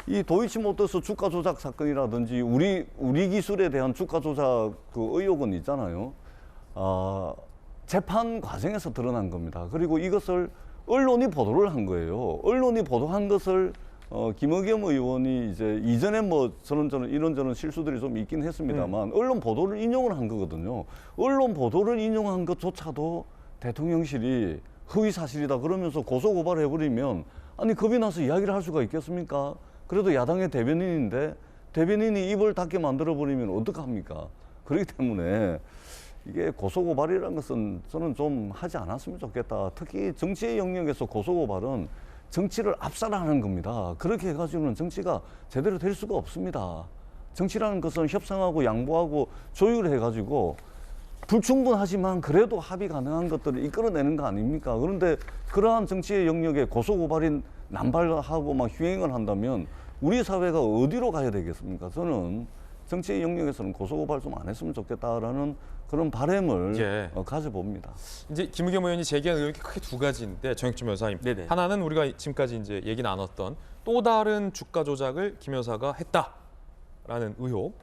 [SPEAKER 7] 이 도이치모터스 주가 조작 사건이라든지 우리 기술에 대한 주가 조작 그 의혹은 있잖아요. 재판 과정에서 드러난 겁니다. 그리고 이것을 언론이 보도를 한 거예요. 언론이 보도한 것을 김의겸 의원이 이제 이전에 뭐 저런 이런저런 실수들이 좀 있긴 했습니다만 언론 보도를 인용을 한 거거든요. 언론 보도를 인용한 것조차도 대통령실이 허위 사실이다 그러면서 고소 고발해 버리면 아니 겁이 나서 이야기를 할 수가 있겠습니까? 그래도 야당의 대변인인데 대변인이 입을 닫게 만들어 버리면 어떡합니까? 그렇기 때문에 이게 고소 고발이라는 것은 저는 좀 하지 않았으면 좋겠다. 특히 정치의 영역에서 고소 고발은 정치를 압살하는 겁니다. 그렇게 해가지고는 정치가 제대로 될 수가 없습니다. 정치라는 것은 협상하고 양보하고 조율해가지고 불충분하지만 그래도 합의 가능한 것들을 이끌어내는 거 아닙니까? 그런데 그러한 정치의 영역에 고소고발이 남발하고 막 휘행을 한다면 우리 사회가 어디로 가야 되겠습니까? 저는 정치의 영역에서는 고소고발 좀 안 했으면 좋겠다라는 그런 바람을 가져봅니다.
[SPEAKER 1] 이제 김의겸 의원이 제기한 의혹이 크게 두 가지인데 정혁준 변호사님, 하나는 우리가 지금까지 이제 얘기 나눴던 또 다른 주가 조작을 김 여사가 했다라는 의혹.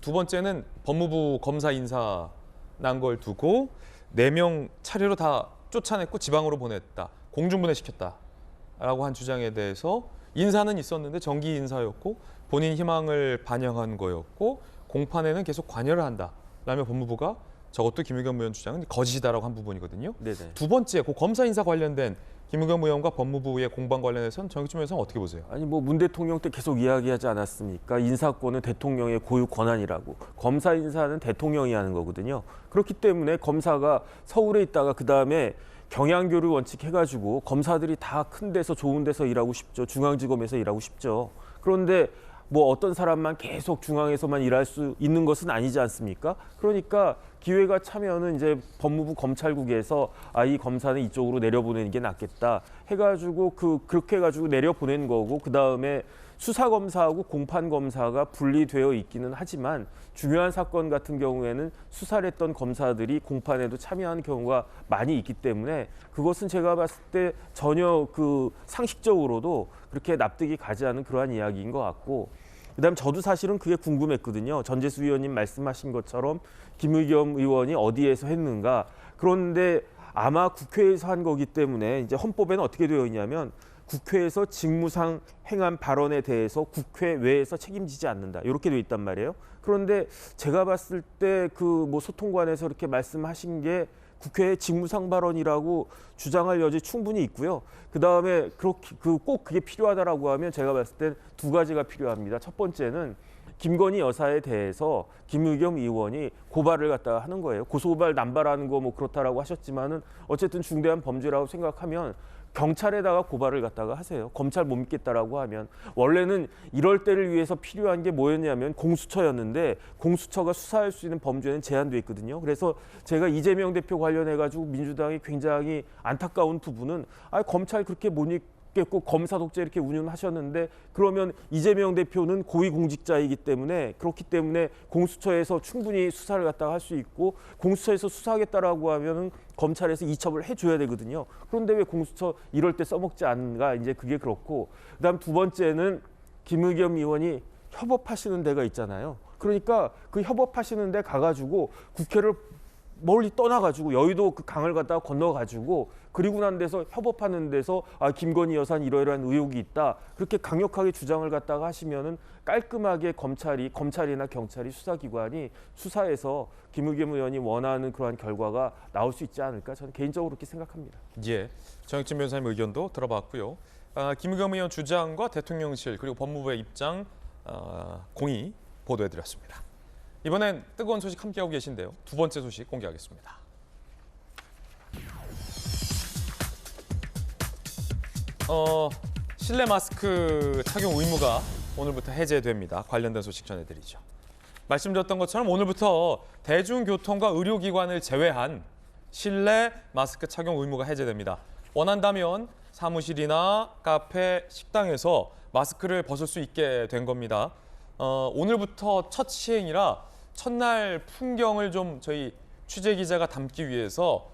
[SPEAKER 1] 두 번째는 법무부 검사 인사 난 걸 두고 4명 차례로 다 쫓아냈고 지방으로 보냈다, 공중분해시켰다라고 한 주장에 대해서 인사는 있었는데 정기 인사였고 본인 희망을 반영한 거였고 공판에는 계속 관여를 한다라며 법무부가 저것도 김의겸 의원 주장은 거짓이다라고 한 부분이거든요. 두 번째, 그 검사 인사 관련된 김의겸 의원과 법무부의 공방 관련해서는 정혁준 변호사는 어떻게 보세요?
[SPEAKER 5] 아니 뭐 문 대통령 때 계속 이야기하지 않았습니까? 인사권은 대통령의 고유 권한이라고. 검사 인사는 대통령이 하는 거거든요. 그렇기 때문에 검사가 서울에 있다가 그다음에 경양교류 원칙 해가지고 검사들이 다 큰 데서 좋은 데서 일하고 싶죠. 중앙지검에서 일하고 싶죠. 그런데 뭐 어떤 사람만 계속 중앙에서만 일할 수 있는 것은 아니지 않습니까? 그러니까 기회가 차면은 이제 법무부 검찰국에서 이 검사는 이쪽으로 내려보내는 게 낫겠다 해가지고 그렇게 해가지고 내려보낸 거고, 그 다음에 수사검사하고 공판검사가 분리되어 있기는 하지만 중요한 사건 같은 경우에는 수사를 했던 검사들이 공판에도 참여하는 경우가 많이 있기 때문에 그것은 제가 봤을 때 전혀 상식적으로도 그렇게 납득이 가지 않은 그러한 이야기인 것 같고, 그다음 저도 사실은 그게 궁금했거든요. 전재수 의원님 말씀하신 것처럼 김의겸 의원이 어디에서 했는가. 그런데 아마 국회에서 한 거기 때문에 이제 헌법에는 어떻게 되어 있냐면 국회에서 직무상 행한 발언에 대해서 국회 외에서 책임지지 않는다, 이렇게 되어 있단 말이에요. 그런데 제가 봤을 때 뭐 소통관에서 이렇게 말씀하신 게 국회의 직무상 발언이라고 주장할 여지 충분히 있고요. 그다음에 그렇게 꼭 그게 필요하다라고 하면 제가 봤을 때 두 가지가 필요합니다. 첫 번째는 김건희 여사에 대해서 김의겸 의원이 고발을 갖다가 하는 거예요. 고소고발 남발하는 거 뭐 그렇다라고 하셨지만은 어쨌든 중대한 범죄라고 생각하면 경찰에다가 고발을 갖다가 하세요. 검찰 못 믿겠다라고 하면. 원래는 이럴 때를 위해서 필요한 게 뭐였냐면 공수처였는데 공수처가 수사할 수 있는 범죄는 제한돼 있거든요. 그래서 제가 이재명 대표 관련해가지고 민주당이 굉장히 안타까운 부분은 검찰 그렇게 못 믿겠고 검사 독재 이렇게 운영하셨는데 그러면 이재명 대표는 고위공직자이기 때문에 그렇기 때문에 공수처에서 충분히 수사를 갖다가 할 수 있고 공수처에서 수사하겠다라고 하면은 검찰에서 이첩을 해줘야 되거든요. 그런데 왜 공수처 이럴 때 써먹지 않는가, 이제 그게 그렇고, 그다음 두 번째는 김의겸 의원이 협업하시는 데가 있잖아요. 그러니까 그 협업하시는 데 가가지고 국회를 멀리 떠나가지고 여의도 그 강을 갖다가 건너가지고 그리고 난 데서 협업하는 데서 김건희 여사는 이러이러한 의혹이 있다. 그렇게 강력하게 주장을 갖다가 하시면은 깔끔하게 검찰이나 경찰이 수사기관이 수사해서 김의겸 의원이 원하는 그러한 결과가 나올 수 있지 않을까 저는 개인적으로 그렇게 생각합니다.
[SPEAKER 1] 예, 정혁진 변호사님 의견도 들어봤고요. 김의겸 의원 주장과 대통령실 그리고 법무부의 입장 공의 보도해드렸습니다. 이번엔 뜨거운 소식 함께하고 계신데요. 두 번째 소식 공개하겠습니다. 실내 마스크 착용 의무가 오늘부터 해제됩니다. 관련된 소식 전해드리죠. 말씀드렸던 것처럼 오늘부터 대중교통과 의료기관을 제외한 실내 마스크 착용 의무가 해제됩니다. 원한다면 사무실이나 카페, 식당에서 마스크를 벗을 수 있게 된 겁니다. 오늘부터 첫 시행이라 첫날 풍경을 좀 저희 취재기자가 담기 위해서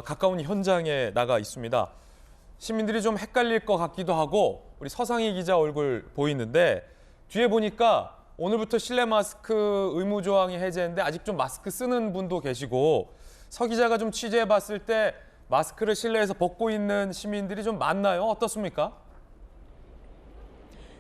[SPEAKER 1] 가까운 현장에 나가 있습니다. 시민들이 좀 헷갈릴 것 같기도 하고 우리 서상희 기자 얼굴 보이는데 뒤에 보니까 오늘부터 실내 마스크 의무 조항이 해제인데 아직 좀 마스크 쓰는 분도 계시고 서 기자가 좀 취재해봤을 때 마스크를 실내에서 벗고 있는 시민들이 좀 많나요? 어떻습니까?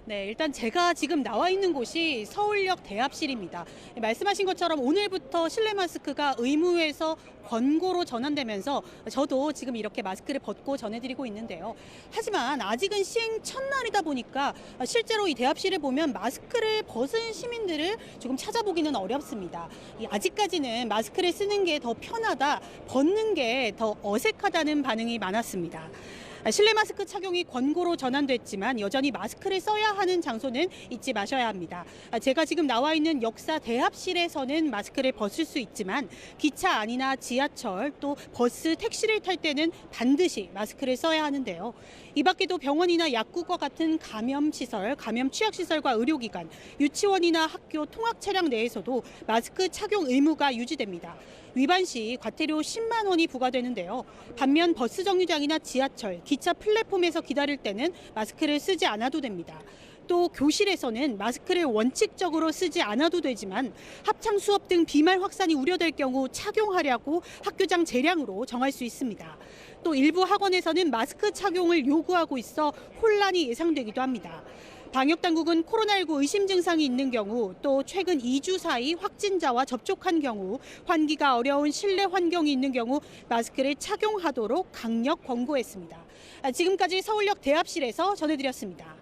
[SPEAKER 17] 네, 일단 제가 지금 나와 있는 곳이 서울역 대합실입니다. 말씀하신 것처럼 오늘부터 실내 마스크가 의무에서 권고로 전환되면서 저도 지금 이렇게 마스크를 벗고 전해드리고 있는데요. 하지만 아직은 시행 첫날이다 보니까 실제로 이 대합실을 보면 마스크를 벗은 시민들을 조금 찾아보기는 어렵습니다. 아직까지는 마스크를 쓰는 게 더 편하다, 벗는 게 더 어색하다는 반응이 많았습니다. 실내 마스크 착용이 권고로 전환됐지만 여전히 마스크를 써야 하는 장소는 잊지 마셔야 합니다. 제가 지금 나와 있는 역사 대합실에서는 마스크를 벗을 수 있지만 기차 안이나 지하철 또 버스, 택시를 탈 때는 반드시 마스크를 써야 하는데요. 이 밖에도 병원이나 약국과 같은 감염시설, 감염 취약시설과 의료기관, 유치원이나 학교, 통학 차량 내에서도 마스크 착용 의무가 유지됩니다. 위반 시 과태료 10만 원이 부과되는데요. 반면 버스 정류장이나 지하철, 기차 플랫폼에서 기다릴 때는 마스크를 쓰지 않아도 됩니다. 또 교실에서는 마스크를 원칙적으로 쓰지 않아도 되지만 합창 수업 등 비말 확산이 우려될 경우 착용하라고 학교장 재량으로 정할 수 있습니다. 또 일부 학원에서는 마스크 착용을 요구하고 있어 혼란이 예상되기도 합니다. 방역당국은 코로나19 의심 증상이 있는 경우 또 최근 2주 사이 확진자와 접촉한 경우 환기가 어려운 실내 환경이 있는 경우 마스크를 착용하도록 강력 권고했습니다. 지금까지 서울역 대합실에서 전해드렸습니다.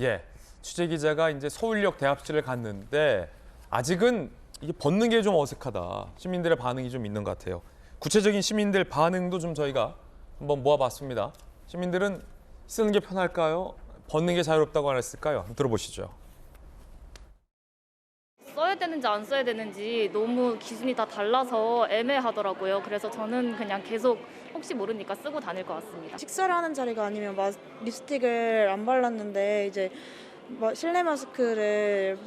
[SPEAKER 1] 예, 취재기자가 이제 서울역 대합실을 갔는데 아직은 이게 벗는 게 좀 어색하다. 시민들의 반응이 좀 있는 것 같아요. 구체적인 시민들 반응도 좀 저희가 한번 모아봤습니다. 시민들은 쓰는 게 편할까요? 벗는 게 자유롭다고 했을까요? 한번 들어보시죠.
[SPEAKER 18] 써야 되는지 안 써야 되는지 너무 기준이 다 달라서 애매하더라고요. 그래서 저는 그냥 계속 혹시 모르니까 쓰고 다닐 것 같습니다.
[SPEAKER 19] 식사를 하는 자리가 아니면 립스틱을 안 발랐는데 이제 실내 마스크를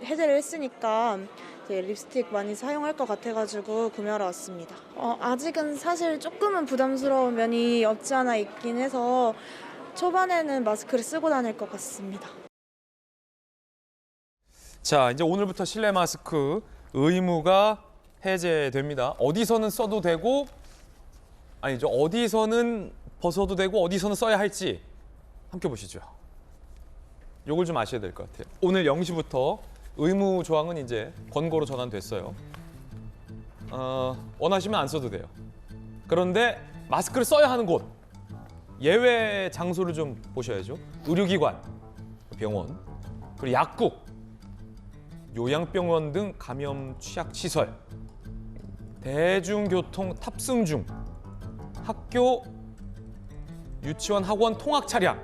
[SPEAKER 19] 해제를 했으니까 이제 립스틱 많이 사용할 것 같아가지고 구매하러 왔습니다. 아직은 사실 조금은 부담스러운 면이 없지 않아 있긴 해서 초반에는 마스크를 쓰고 다닐 것 같습니다.
[SPEAKER 1] 자, 이제 오늘부터 실내 마스크 의무가 해제됩니다. 어디서는 써도 되고, 아니죠. 어디서는 벗어도 되고, 어디서는 써야 할지 함께 보시죠. 요걸 좀 아셔야 될 것 같아요. 오늘 0시부터 의무 조항은 이제 권고로 전환됐어요. 원하시면 안 써도 돼요. 그런데 마스크를 써야 하는 곳, 예외 장소를 좀 보셔야죠. 의료기관, 병원, 그리고 약국, 요양병원 등 감염 취약시설, 대중교통 탑승 중, 학교, 유치원, 학원 통학 차량.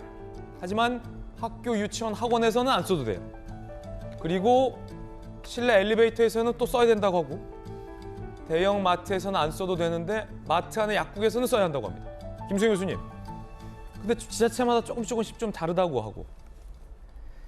[SPEAKER 1] 하지만 학교, 유치원, 학원에서는 안 써도 돼요. 그리고 실내 엘리베이터에서는 또 써야 된다고 하고 대형 마트에서는 안 써도 되는데 마트 안에 약국에서는 써야 한다고 합니다. 김수영 교수님. 근데 지자체마다 조금씩 좀 다르다고 하고.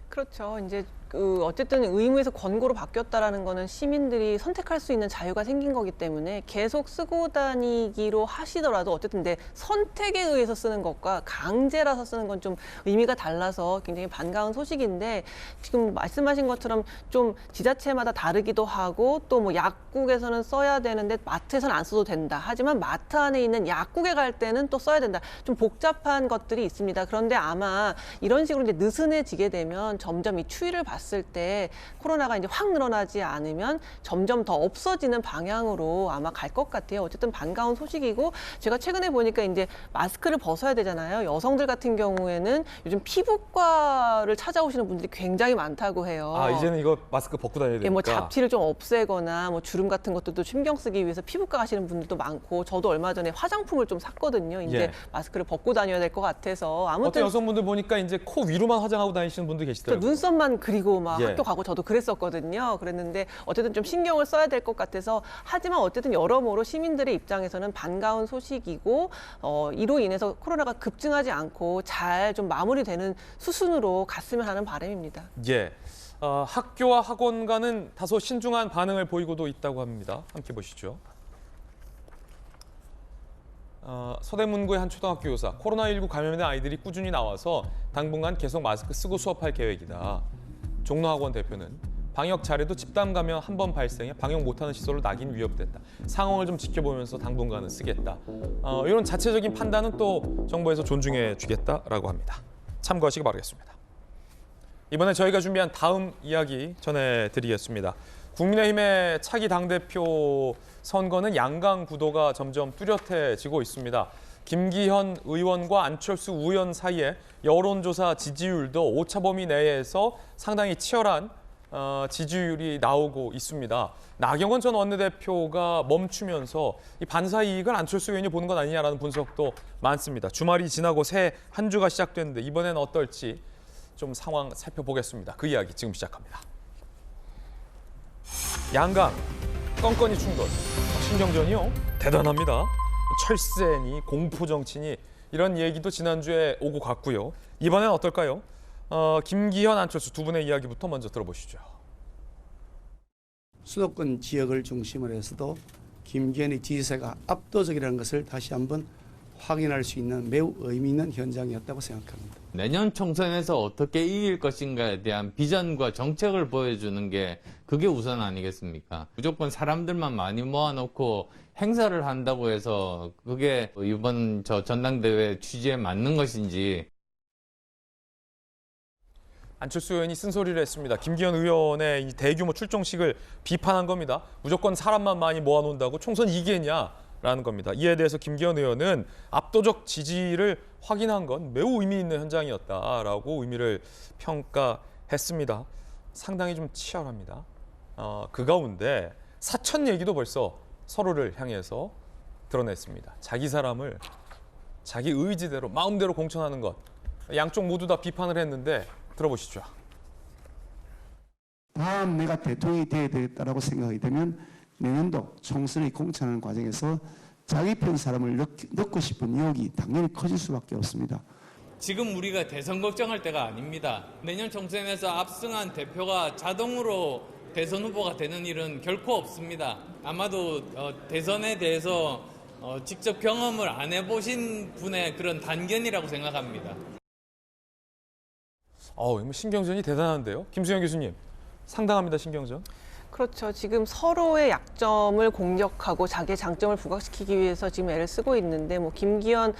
[SPEAKER 4] 그렇죠. 이제 어쨌든 의무에서 권고로 바뀌었다라는 거는 시민들이 선택할 수 있는 자유가 생긴 거기 때문에 계속 쓰고 다니기로 하시더라도 어쨌든 내 선택에 의해서 쓰는 것과 강제라서 쓰는 건 좀 의미가 달라서 굉장히 반가운 소식인데 지금 말씀하신 것처럼 좀 지자체마다 다르기도 하고 또 뭐 약국에서는 써야 되는데 마트에서는 안 써도 된다. 하지만 마트 안에 있는 약국에 갈 때는 또 써야 된다. 좀 복잡한 것들이 있습니다. 그런데 아마 이런 식으로 이제 느슨해지게 되면 점점 이 추이를 봤을 때 코로나가 이제 확 늘어나지 않으면 점점 더 없어지는 방향으로 아마 갈 것 같아요. 어쨌든 반가운 소식이고 제가 최근에 보니까 이제 마스크를 벗어야 되잖아요. 여성들 같은 경우에는 요즘 피부과를 찾아오시는 분들이 굉장히 많다고 해요.
[SPEAKER 1] 아, 이제는 이거 마스크 벗고 다녀야 되니까.
[SPEAKER 4] 예, 뭐 잡티를 좀 없애거나 뭐 주름 같은 것들도 신경 쓰기 위해서 피부과 가시는 분들도 많고 저도 얼마 전에 화장품을 좀 샀거든요. 이제
[SPEAKER 1] 예.
[SPEAKER 4] 마스크를 벗고 다녀야 될 것 같아서
[SPEAKER 1] 어떤
[SPEAKER 4] 아무튼
[SPEAKER 1] 여성분들 보니까 이제 코 위로만 화장하고 다니시는 분들 계시더라고요.
[SPEAKER 4] 눈썹만 그리고 막
[SPEAKER 1] 예.
[SPEAKER 4] 학교 가고 저도 그랬었거든요. 그랬는데 어쨌든 좀 신경을 써야 될 것 같아서 하지만 어쨌든 여러모로 시민들의 입장에서는 반가운 소식이고 이로 인해서 코로나가 급증하지 않고 잘 좀 마무리되는 수순으로 갔으면 하는 바람입니다.
[SPEAKER 1] 예. 학교와 학원가는 다소 신중한 반응을 보이고도 있다고 합니다. 함께 보시죠. 서대문구의 한 초등학교 교사, 코로나19 감염된 아이들이 꾸준히 나와서 당분간 계속 마스크 쓰고 수업할 계획이다. 종로학원 대표는 방역 잘해도 집단 감염 한 번 발생해 방역 못하는 시설로 낙인 위협됐다. 상황을 좀 지켜보면서 당분간은 쓰겠다. 이런 자체적인 판단은 또 정부에서 존중해 주겠다라고 합니다. 참고하시기 바라겠습니다. 이번에 저희가 준비한 다음 이야기 전해드리겠습니다. 국민의힘의 차기 당대표 선거는 양강 구도가 점점 뚜렷해지고 있습니다. 김기현 의원과 안철수 의원 사이에 여론조사 지지율도 오차 범위 내에서 상당히 치열한 지지율이 나오고 있습니다. 나경원 전 원내대표가 멈추면서 이 반사 이익을 안철수 의원이 보는 것 아니냐라는 분석도 많습니다. 주말이 지나고 새 한 주가 시작됐는데 이번에는 어떨지 좀 상황 살펴보겠습니다. 그 이야기 지금 시작합니다. 양강, 껌껌이 충돌, 신경전이요? 대단합니다. 철새니 공포정치니 이런 얘기도 지난주에 오고 갔고요. 이번엔 어떨까요? 김기현, 안철수 두 분의 이야기부터 먼저 들어보시죠.
[SPEAKER 20] 수도권 지역을 중심으로 해서도 김기현의 지지세가 압도적이라는 것을 다시 한번 확인할 수 있는 매우 의미 있는 현장이었다고 생각합니다.
[SPEAKER 21] 내년 총선에서 어떻게 이길 것인가에 대한 비전과 정책을 보여주는 게 그게 우선 아니겠습니까? 무조건 사람들만 많이 모아놓고 행사를 한다고 해서 그게 이번 전당대회 취지에 맞는 것인지.
[SPEAKER 1] 안철수 의원이 쓴소리를 했습니다. 김기현 의원의 이 대규모 출정식을 비판한 겁니다. 무조건 사람만 많이 모아놓는다고 총선 이기겠냐라는 겁니다. 이에 대해서 김기현 의원은 압도적 지지를 확인한 건 매우 의미 있는 현장이었다라고 의미를 평가했습니다. 상당히 좀 치열합니다. 그 가운데 사천 얘기도 벌써 서로를 향해서 드러냈습니다. 자기 사람을 자기 의지대로 마음대로 공천하는 것. 양쪽 모두 다 비판을 했는데 들어보시죠.
[SPEAKER 20] 다음 내가 대통령이 되어야 되겠다라고 생각하게 되면 내년도 총선을 공천하는 과정에서 자기 편 사람을 넣고 싶은 의혹이 당연히 커질 수밖에 없습니다.
[SPEAKER 21] 지금 우리가 대선 걱정할 때가 아닙니다. 내년 총선에서 압승한 대표가 자동으로 대선 후보가 되는 일은 결코 없습니다. 아마도 대선에 대해서 직접 경험을 안 해보신 분의 그런 단견이라고 생각합니다.
[SPEAKER 1] 신경전이 대단한데요. 김수영 교수님, 상당합니다, 신경전.
[SPEAKER 4] 그렇죠. 지금 서로의 약점을 공격하고 자기의 장점을 부각시키기 위해서 지금 애를 쓰고 있는데 뭐 김기현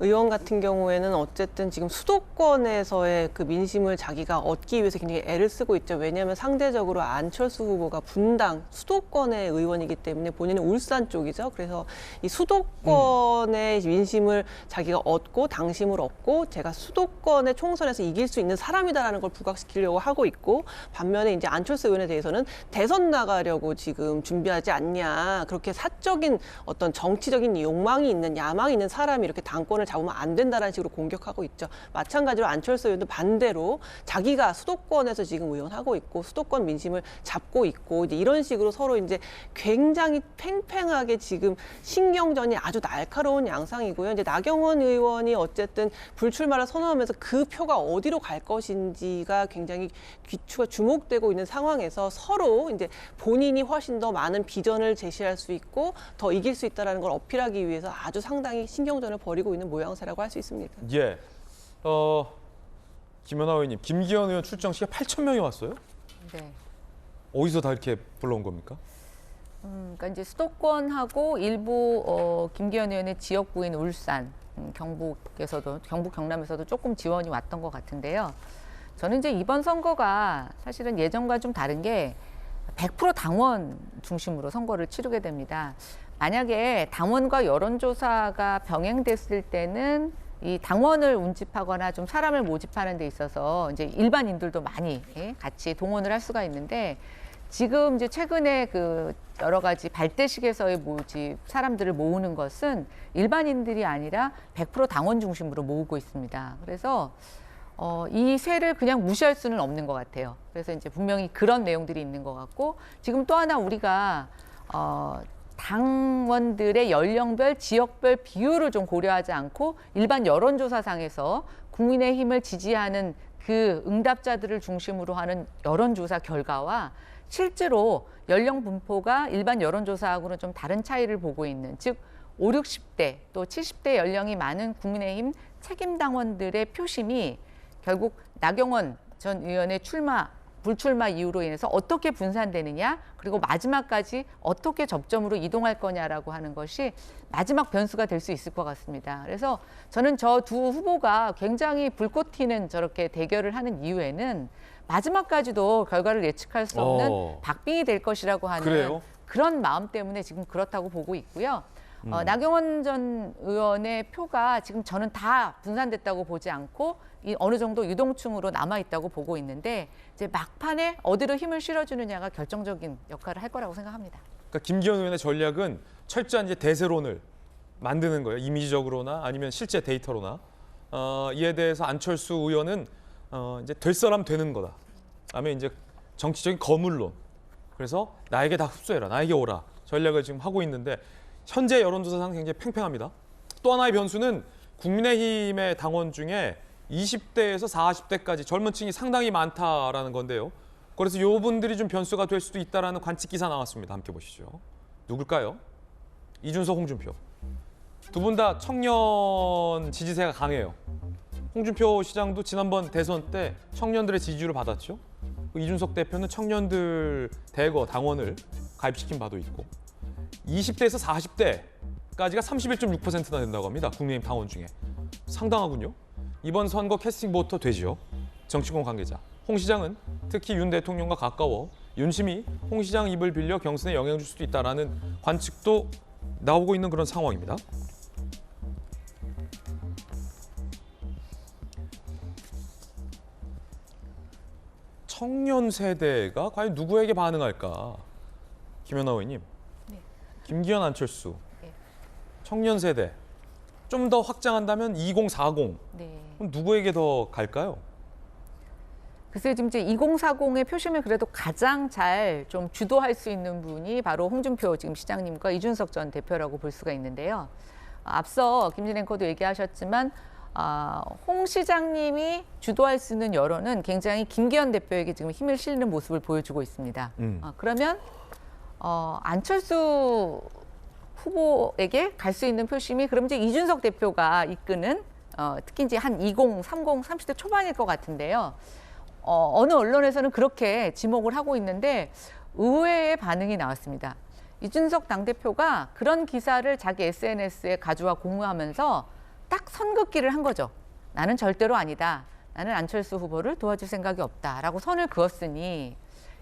[SPEAKER 4] 의원 같은 경우에는 어쨌든 지금 수도권에서의 그 민심을 자기가 얻기 위해서 굉장히 애를 쓰고 있죠. 왜냐하면 상대적으로 안철수 후보가 분당 수도권의 의원이기 때문에 본인은 울산 쪽이죠. 그래서 이 수도권의 민심을 자기가 얻고 당심을 얻고 제가 수도권의 총선에서 이길 수 있는 사람이다라는 걸 부각시키려고 하고 있고 반면에 이제 안철수 의원에 대해서는 대선 대선 나가려고 지금 준비하지 않냐. 그렇게 사적인 어떤 정치적인 욕망이 있는, 야망이 있는 사람이 이렇게 당권을 잡으면 안 된다라는 식으로 공격하고 있죠. 마찬가지로 안철수 의원도 반대로 자기가 수도권에서 지금 의원하고 있고 수도권 민심을 잡고 있고 이제 이런 식으로 서로 이제 굉장히 팽팽하게 지금 신경전이 아주 날카로운 양상이고요. 이제 나경원 의원이 어쨌든 불출마를 선언하면서 그 표가 어디로 갈 것인지가 굉장히 귀추가 주목되고 있는 상황에서 서로 이제 본인이 훨씬 더 많은 비전을 제시할 수 있고 더 이길 수 있다는 걸 어필하기 위해서 아주 상당히 신경전을 벌이고 있는 모양새라고 할 수 있습니다.
[SPEAKER 1] 예. 김연아 의원님, 김기현 의원 출정 시에 8,000명이 왔어요?
[SPEAKER 8] 네.
[SPEAKER 1] 어디서 다 이렇게 불러온 겁니까?
[SPEAKER 8] 그러니까 이제 수도권하고 일부 김기현 의원의 지역구인 울산, 경북에서도 경북 경남에서도 조금 지원이 왔던 것 같은데요. 저는 이제 이번 선거가 사실은 예전과 좀 다른 게 100% 당원 중심으로 선거를 치르게 됩니다. 만약에 당원과 여론조사가 병행됐을 때는 이 당원을 운집하거나 좀 사람을 모집하는 데 있어서 이제 일반인들도 많이 같이 동원을 할 수가 있는데 지금 이제 최근에 그 여러 가지 발대식에서의 모집 사람들을 모으는 것은 일반인들이 아니라 100% 당원 중심으로 모으고 있습니다. 그래서 이 세를 그냥 무시할 수는 없는 것 같아요. 그래서 이제 분명히 그런 내용들이 있는 것 같고 지금 또 하나 우리가 당원들의 연령별, 지역별 비율을 좀 고려하지 않고 일반 여론조사상에서 국민의힘을 지지하는 그 응답자들을 중심으로 하는 여론조사 결과와 실제로 연령 분포가 일반 여론조사하고는 좀 다른 차이를 보고 있는, 즉 5, 60대 또 70대 연령이 많은 국민의힘 책임당원들의 표심이 결국 나경원 전 의원의 불출마 이유로 인해서 어떻게 분산되느냐, 그리고 마지막까지 어떻게 접점으로 이동할 거냐라고 하는 것이 마지막 변수가 될 수 있을 것 같습니다. 그래서 저는 저 두 후보가 굉장히 불꽃 튀는 저렇게 대결을 하는 이유에는 마지막까지도 결과를 예측할 수 없는 박빙이 될 것이라고 하는
[SPEAKER 1] 그래요?
[SPEAKER 8] 그런 마음 때문에 지금 그렇다고 보고 있고요. 나경원 전 의원의 표가 지금 저는 다 분산됐다고 보지 않고 어느 정도 유동층으로 남아있다고 보고 있는데 이제 막판에 어디로 힘을 실어주느냐가 결정적인 역할을 할 거라고 생각합니다.
[SPEAKER 1] 그러니까 김기현 의원의 전략은 철저한 이제 대세론을 만드는 거예요. 이미지적으로나 아니면 실제 데이터로나. 이에 대해서 안철수 의원은 이제 될 사람 되는 거다. 다음에 이제 정치적인 거물론. 그래서 나에게 다 흡수해라, 나에게 오라 전략을 지금 하고 있는데 현재 여론조사상 굉장히 팽팽합니다. 또 하나의 변수는 국민의힘의 당원 중에 20대에서 40대까지 젊은 층이 상당히 많다라는 건데요. 그래서 요 분들이 좀 변수가 될 수도 있다라는 관측 기사 나왔습니다. 함께 보시죠. 누굴까요? 이준석, 홍준표. 두 분 다 청년 지지세가 강해요. 홍준표 시장도 지난번 대선 때 청년들의 지지를 받았죠. 이준석 대표는 청년들 대거 당원을 가입시킨 바도 있고 20대에서 40대까지가 31.6%나 된다고 합니다. 국민의힘 당원 중에. 상당하군요. 이번 선거 캐스팅 보터 되죠. 정치권 관계자. 홍 시장은 특히 윤 대통령과 가까워 윤심이 홍 시장 입을 빌려 경선에 영향을 줄 수도 있다는 관측도 나오고 있는 그런 상황입니다. 청년 세대가 과연 누구에게 반응할까? 김연아 의원님.
[SPEAKER 8] 네.
[SPEAKER 1] 김기현, 안철수. 네. 청년 세대. 좀 더 확장한다면 2040.
[SPEAKER 8] 네.
[SPEAKER 1] 그럼 누구에게 더 갈까요?
[SPEAKER 8] 글쎄요, 지금 이제 2040의 표심을 그래도 가장 잘 좀 주도할 수 있는 분이 바로 홍준표 지금 시장님과 이준석 전 대표라고 볼 수가 있는데요. 앞서 김진 앵커도 얘기하셨지만 홍 시장님이 주도할 수 있는 여론은 굉장히 김기현 대표에게 지금 힘을 실는 모습을 보여주고 있습니다. 그러면 안철수 후보에게 갈 수 있는 표심이 그럼 이제 이준석 대표가 이끄는 특히 이제 한 20, 30, 30대 초반일 것 같은데요. 어느 언론에서는 그렇게 지목을 하고 있는데 의외의 반응이 나왔습니다. 이준석 당대표가 그런 기사를 자기 SNS에 가져와 공유하면서 딱 선긋기를 한 거죠. 나는 절대로 아니다. 나는 안철수 후보를 도와줄 생각이 없다라고 선을 그었으니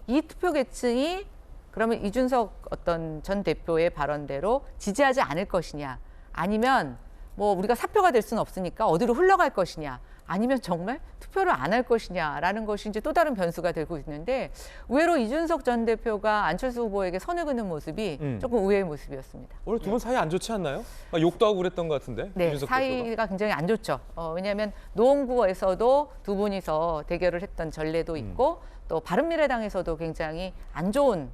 [SPEAKER 8] 이 투표 계층이 그러면 이준석 어떤 전 대표의 발언대로 지지하지 않을 것이냐, 아니면 뭐 우리가 사표가 될 수는 없으니까 어디로 흘러갈 것이냐, 아니면 정말 투표를 안 할 것이냐라는 것이 이제 또 다른 변수가 되고 있는데, 의외로 이준석 전 대표가 안철수 후보에게 선을 그는 모습이 조금 의외의 모습이었습니다.
[SPEAKER 1] 오늘 두 분 사이 안 좋지 않나요? 욕도 하고 그랬던 것 같은데.
[SPEAKER 8] 네,
[SPEAKER 1] 이준석
[SPEAKER 8] 사이가
[SPEAKER 1] 대표가.
[SPEAKER 8] 굉장히 안 좋죠. 왜냐하면 노원구에서도 두 분이서 대결을 했던 전례도 있고 또 바른미래당에서도 굉장히 안 좋은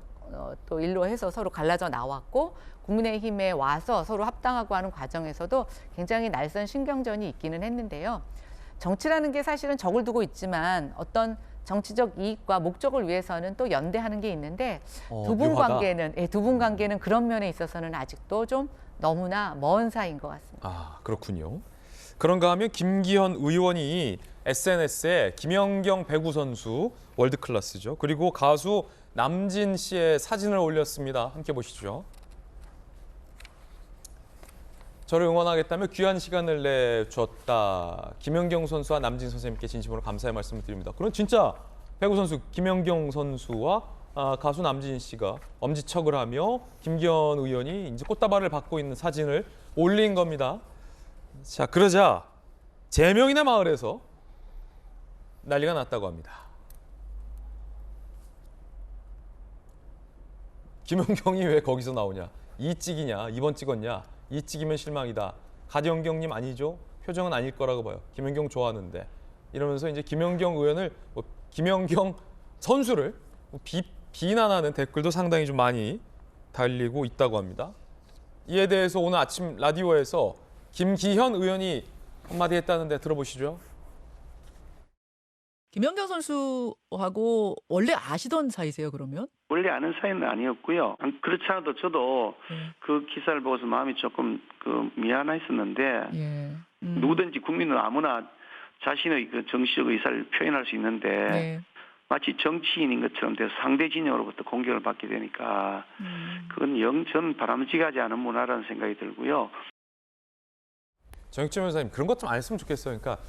[SPEAKER 8] 또 일로 해서 서로 갈라져 나왔고, 국민의힘에 와서 서로 합당하고 하는 과정에서도 굉장히 날선 신경전이 있기는 했는데요. 정치라는 게 사실은 적을 두고 있지만 어떤 정치적 이익과 목적을 위해서는 또 연대하는 게 있는데, 두 분 관계는 그런 면에 있어서는 아직도 좀 너무나 먼 사이인 것 같습니다.
[SPEAKER 1] 아, 그렇군요. 그런가 하면 김기현 의원이 SNS에 김연경 배구 선수 월드클래스죠. 그리고 가수 남진 씨의 사진을 올렸습니다. 함께 보시죠. 저를 응원하겠다며 귀한 시간을 내줬다. 김연경 선수와 남진 선생님께 진심으로 감사의 말씀을 드립니다. 그럼 진짜 배구 선수 김연경 선수와 가수 남진 씨가 엄지척을 하며 김기현 의원이 이제 꽃다발을 받고 있는 사진을 올린 겁니다. 자, 그러자 제명인의 마을에서 난리가 났다고 합니다. 김연경이 왜 거기서 나오냐? 이 찍이냐? 이번 찍었냐? 이 찍이면 실망이다. 가디연경님 아니죠? 표정은 아닐 거라고 봐요. 김연경 좋아하는데. 이러면서 이제 김연경 의원을, 김연경 선수를 비난하는 댓글도 상당히 좀 많이 달리고 있다고 합니다. 이에 대해서 오늘 아침 라디오에서 김기현 의원이 한마디 했다는데 들어보시죠.
[SPEAKER 3] 김연경 선수하고 원래 아시던 사이세요, 그러면?
[SPEAKER 22] 원래 아는 사이는 아니었고요. 그렇지 않아도 저도 그 기사를 보고서 마음이 조금 미안했었는데, 누구든지 국민은 아무나 자신의 그 정치적 의사를 표현할 수 있는데 마치 정치인인 것처럼 돼서 상대 진영으로부터 공격을 받게 되니까 그건 영전 바람직하지 않은 문화라는 생각이 들고요.
[SPEAKER 1] 정익진 변호사님, 그런 것 좀 안 했으면 좋겠어요. 그러니까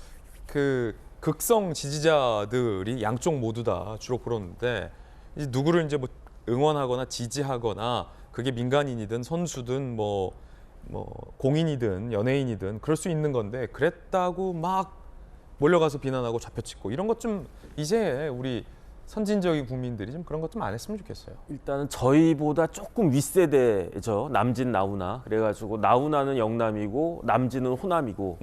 [SPEAKER 1] 그 극성 지지자들이 양쪽 모두 다 주로 그러는데, 이제 누구를 이제 뭐 응원하거나 지지하거나 그게 민간인이든 선수든 뭐 공인이든 연예인이든 그럴 수 있는 건데, 그랬다고 막 몰려가서 비난하고 좌표찍고 이런 것 좀 이제 우리 선진적인 국민들이 좀 그런 것 좀 안 했으면 좋겠어요.
[SPEAKER 5] 일단은 저희보다 조금 윗세대죠. 남진 나훈아. 그래가지고 나훈아는 영남이고 남진은 호남이고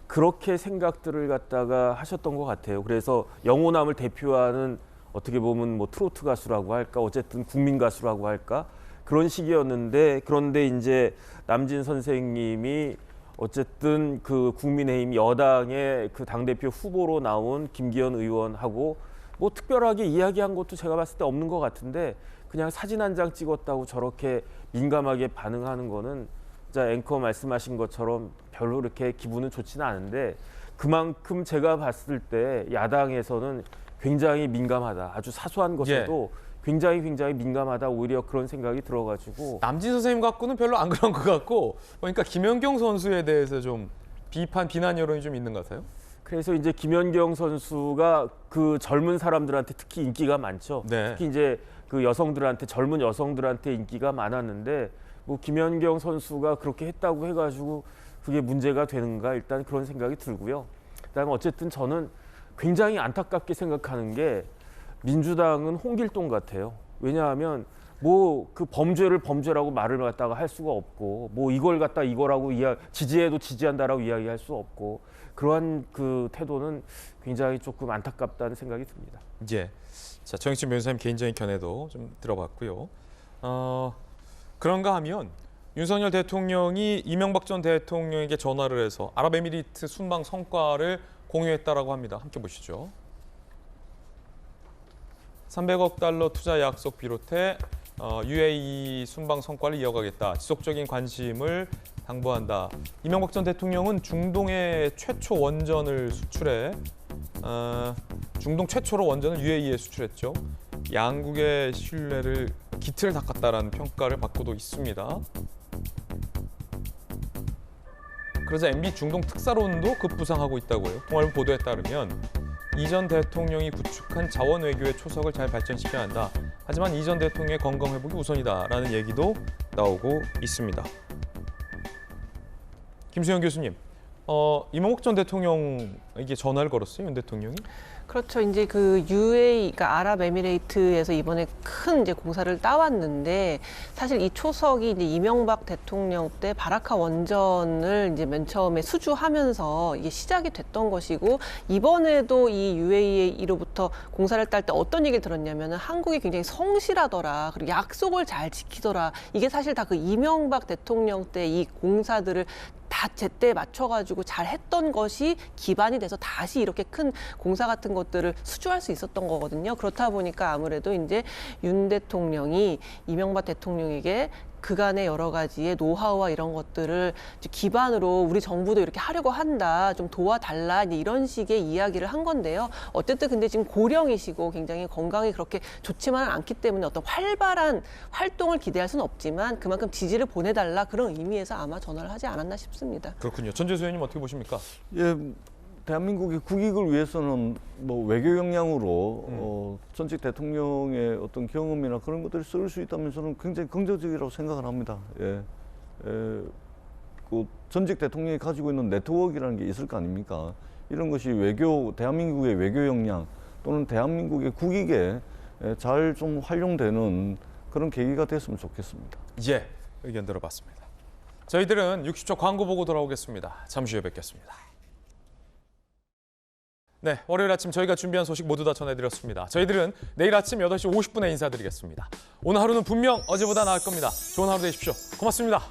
[SPEAKER 5] 그렇게 생각들을 갖다가 하셨던 것 같아요. 그래서 영호남을 대표하는 어떻게 보면 뭐 트로트 가수라고 할까, 어쨌든 국민 가수라고 할까, 그런 시기였는데, 그런데 이제 남진 선생님이 어쨌든 그 국민의힘 여당의 그 당대표 후보로 나온 김기현 의원하고 뭐 특별하게 이야기한 것도 제가 봤을 때 없는 것 같은데, 그냥 사진 한 장 찍었다고 저렇게 민감하게 반응하는 거는 진짜 앵커 말씀하신 것처럼 별로 그렇게 기분은 좋지는 않은데, 그만큼 제가 봤을 때 야당에서는 굉장히 민감하다. 아주 사소한 것에도 굉장히 민감하다. 오히려 그런 생각이 들어가지고.
[SPEAKER 1] 남진 선생님 갖고는 별로 안 그런 것 같고, 그러니까 김연경 선수에 대해서 좀 비난 여론이 좀 있는 것 같아요.
[SPEAKER 5] 그래서 이제 김연경 선수가 그 젊은 사람들한테 특히 인기가 많죠. 특히 이제 그 여성들한테, 젊은 여성들한테 인기가 많았는데, 뭐 김연경 선수가 그렇게 했다고 해가지고 그게 문제가 되는가, 일단 그런 생각이 들고요. 그다음에 어쨌든 저는 굉장히 안타깝게 생각하는 게 민주당은 홍길동 같아요. 왜냐하면 뭐 그 범죄를 범죄라고 말을 갖다가 할 수가 없고, 뭐 이걸 갖다 이거라고 지지해도 지지한다라고 이야기할 수 없고, 그러한 그 태도는 굉장히 조금 안타깝다는 생각이 듭니다.
[SPEAKER 1] 예. 자, 정익진 변호사님 개인적인 견해도 좀 들어봤고요. 그런가 하면 윤석열 대통령이 이명박 전 대통령에게 전화를 해서 아랍에미리트 순방 성과를 공유했다라고 합니다. 함께 보시죠. 300억 달러 투자 약속 비롯해 UAE 순방 성과를 이어가겠다. 지속적인 관심을 당부한다. 이명박 전 대통령은 중동의 최초 원전을 수출해 중동 최초로 원전을 UAE에 수출했죠. 양국의 신뢰를 기틀을 닦았다라는 평가를 받고도 있습니다. 그러자 MB 중동 특사론도 급부상하고 있다고요. 통일부 보도에 따르면 이 전 대통령이 구축한 자원 외교의 초석을 잘 발전시켜야 한다. 하지만 이 전 대통령의 건강 회복이 우선이다라는 얘기도 나오고 있습니다. 김수영 교수님, 이명박 전 대통령에게 전화를 걸었어요, 윤 대통령이?
[SPEAKER 4] 그렇죠. 이제 그 UAE, 그러니까 아랍에미레이트에서 이번에 큰 이제 공사를 따왔는데 사실 이 초석이 이제 이명박 대통령 때 바라카 원전을 이제 맨 처음에 수주하면서 이게 시작이 됐던 것이고 이번에도 이 UAE로부터 공사를 딸 때 어떤 얘기를 들었냐면은 한국이 굉장히 성실하더라. 그리고 약속을 잘 지키더라. 이게 사실 다 그 이명박 대통령 때 이 공사들을 다 제때에 맞춰가지고 잘 했던 것이 기반이 돼서 다시 이렇게 큰 공사 같은 것들을 수주할 수 있었던 거거든요. 그렇다 보니까 아무래도 이제 윤 대통령이 이명박 대통령에게 그간의 여러 가지의 노하우와 이런 것들을 기반으로 우리 정부도 이렇게 하려고 한다, 좀 도와달라, 이제 이런 식의 이야기를 한 건데요. 어쨌든 근데 지금 고령이시고 굉장히 건강이 그렇게 좋지만은 않기 때문에 어떤 활발한 활동을 기대할 수는 없지만 그만큼 지지를 보내달라 그런 의미에서 아마 전화를 하지 않았나 싶습니다.
[SPEAKER 1] 그렇군요. 전재수 의원님 어떻게 보십니까?
[SPEAKER 7] 예, 대한민국의 국익을 위해서는 뭐 외교 역량으로 전직 대통령의 어떤 경험이나 그런 것들을 쓸 수 있다면 저는 굉장히 긍정적이라고 생각을 합니다. 그 전직 대통령이 가지고 있는 네트워크라는 게 있을 거 아닙니까? 이런 것이 대한민국의 외교 역량 또는 대한민국의 국익에 잘 좀 활용되는 그런 계기가 됐으면 좋겠습니다.
[SPEAKER 1] 예, 의견 들어봤습니다. 저희들은 60초 광고 보고 돌아오겠습니다. 잠시 후에 뵙겠습니다. 네, 월요일 아침 저희가 준비한 소식 모두 다 전해드렸습니다. 저희들은 내일 아침 8시 50분에 인사드리겠습니다. 오늘 하루는 분명 어제보다 나을 겁니다. 좋은 하루 되십시오. 고맙습니다.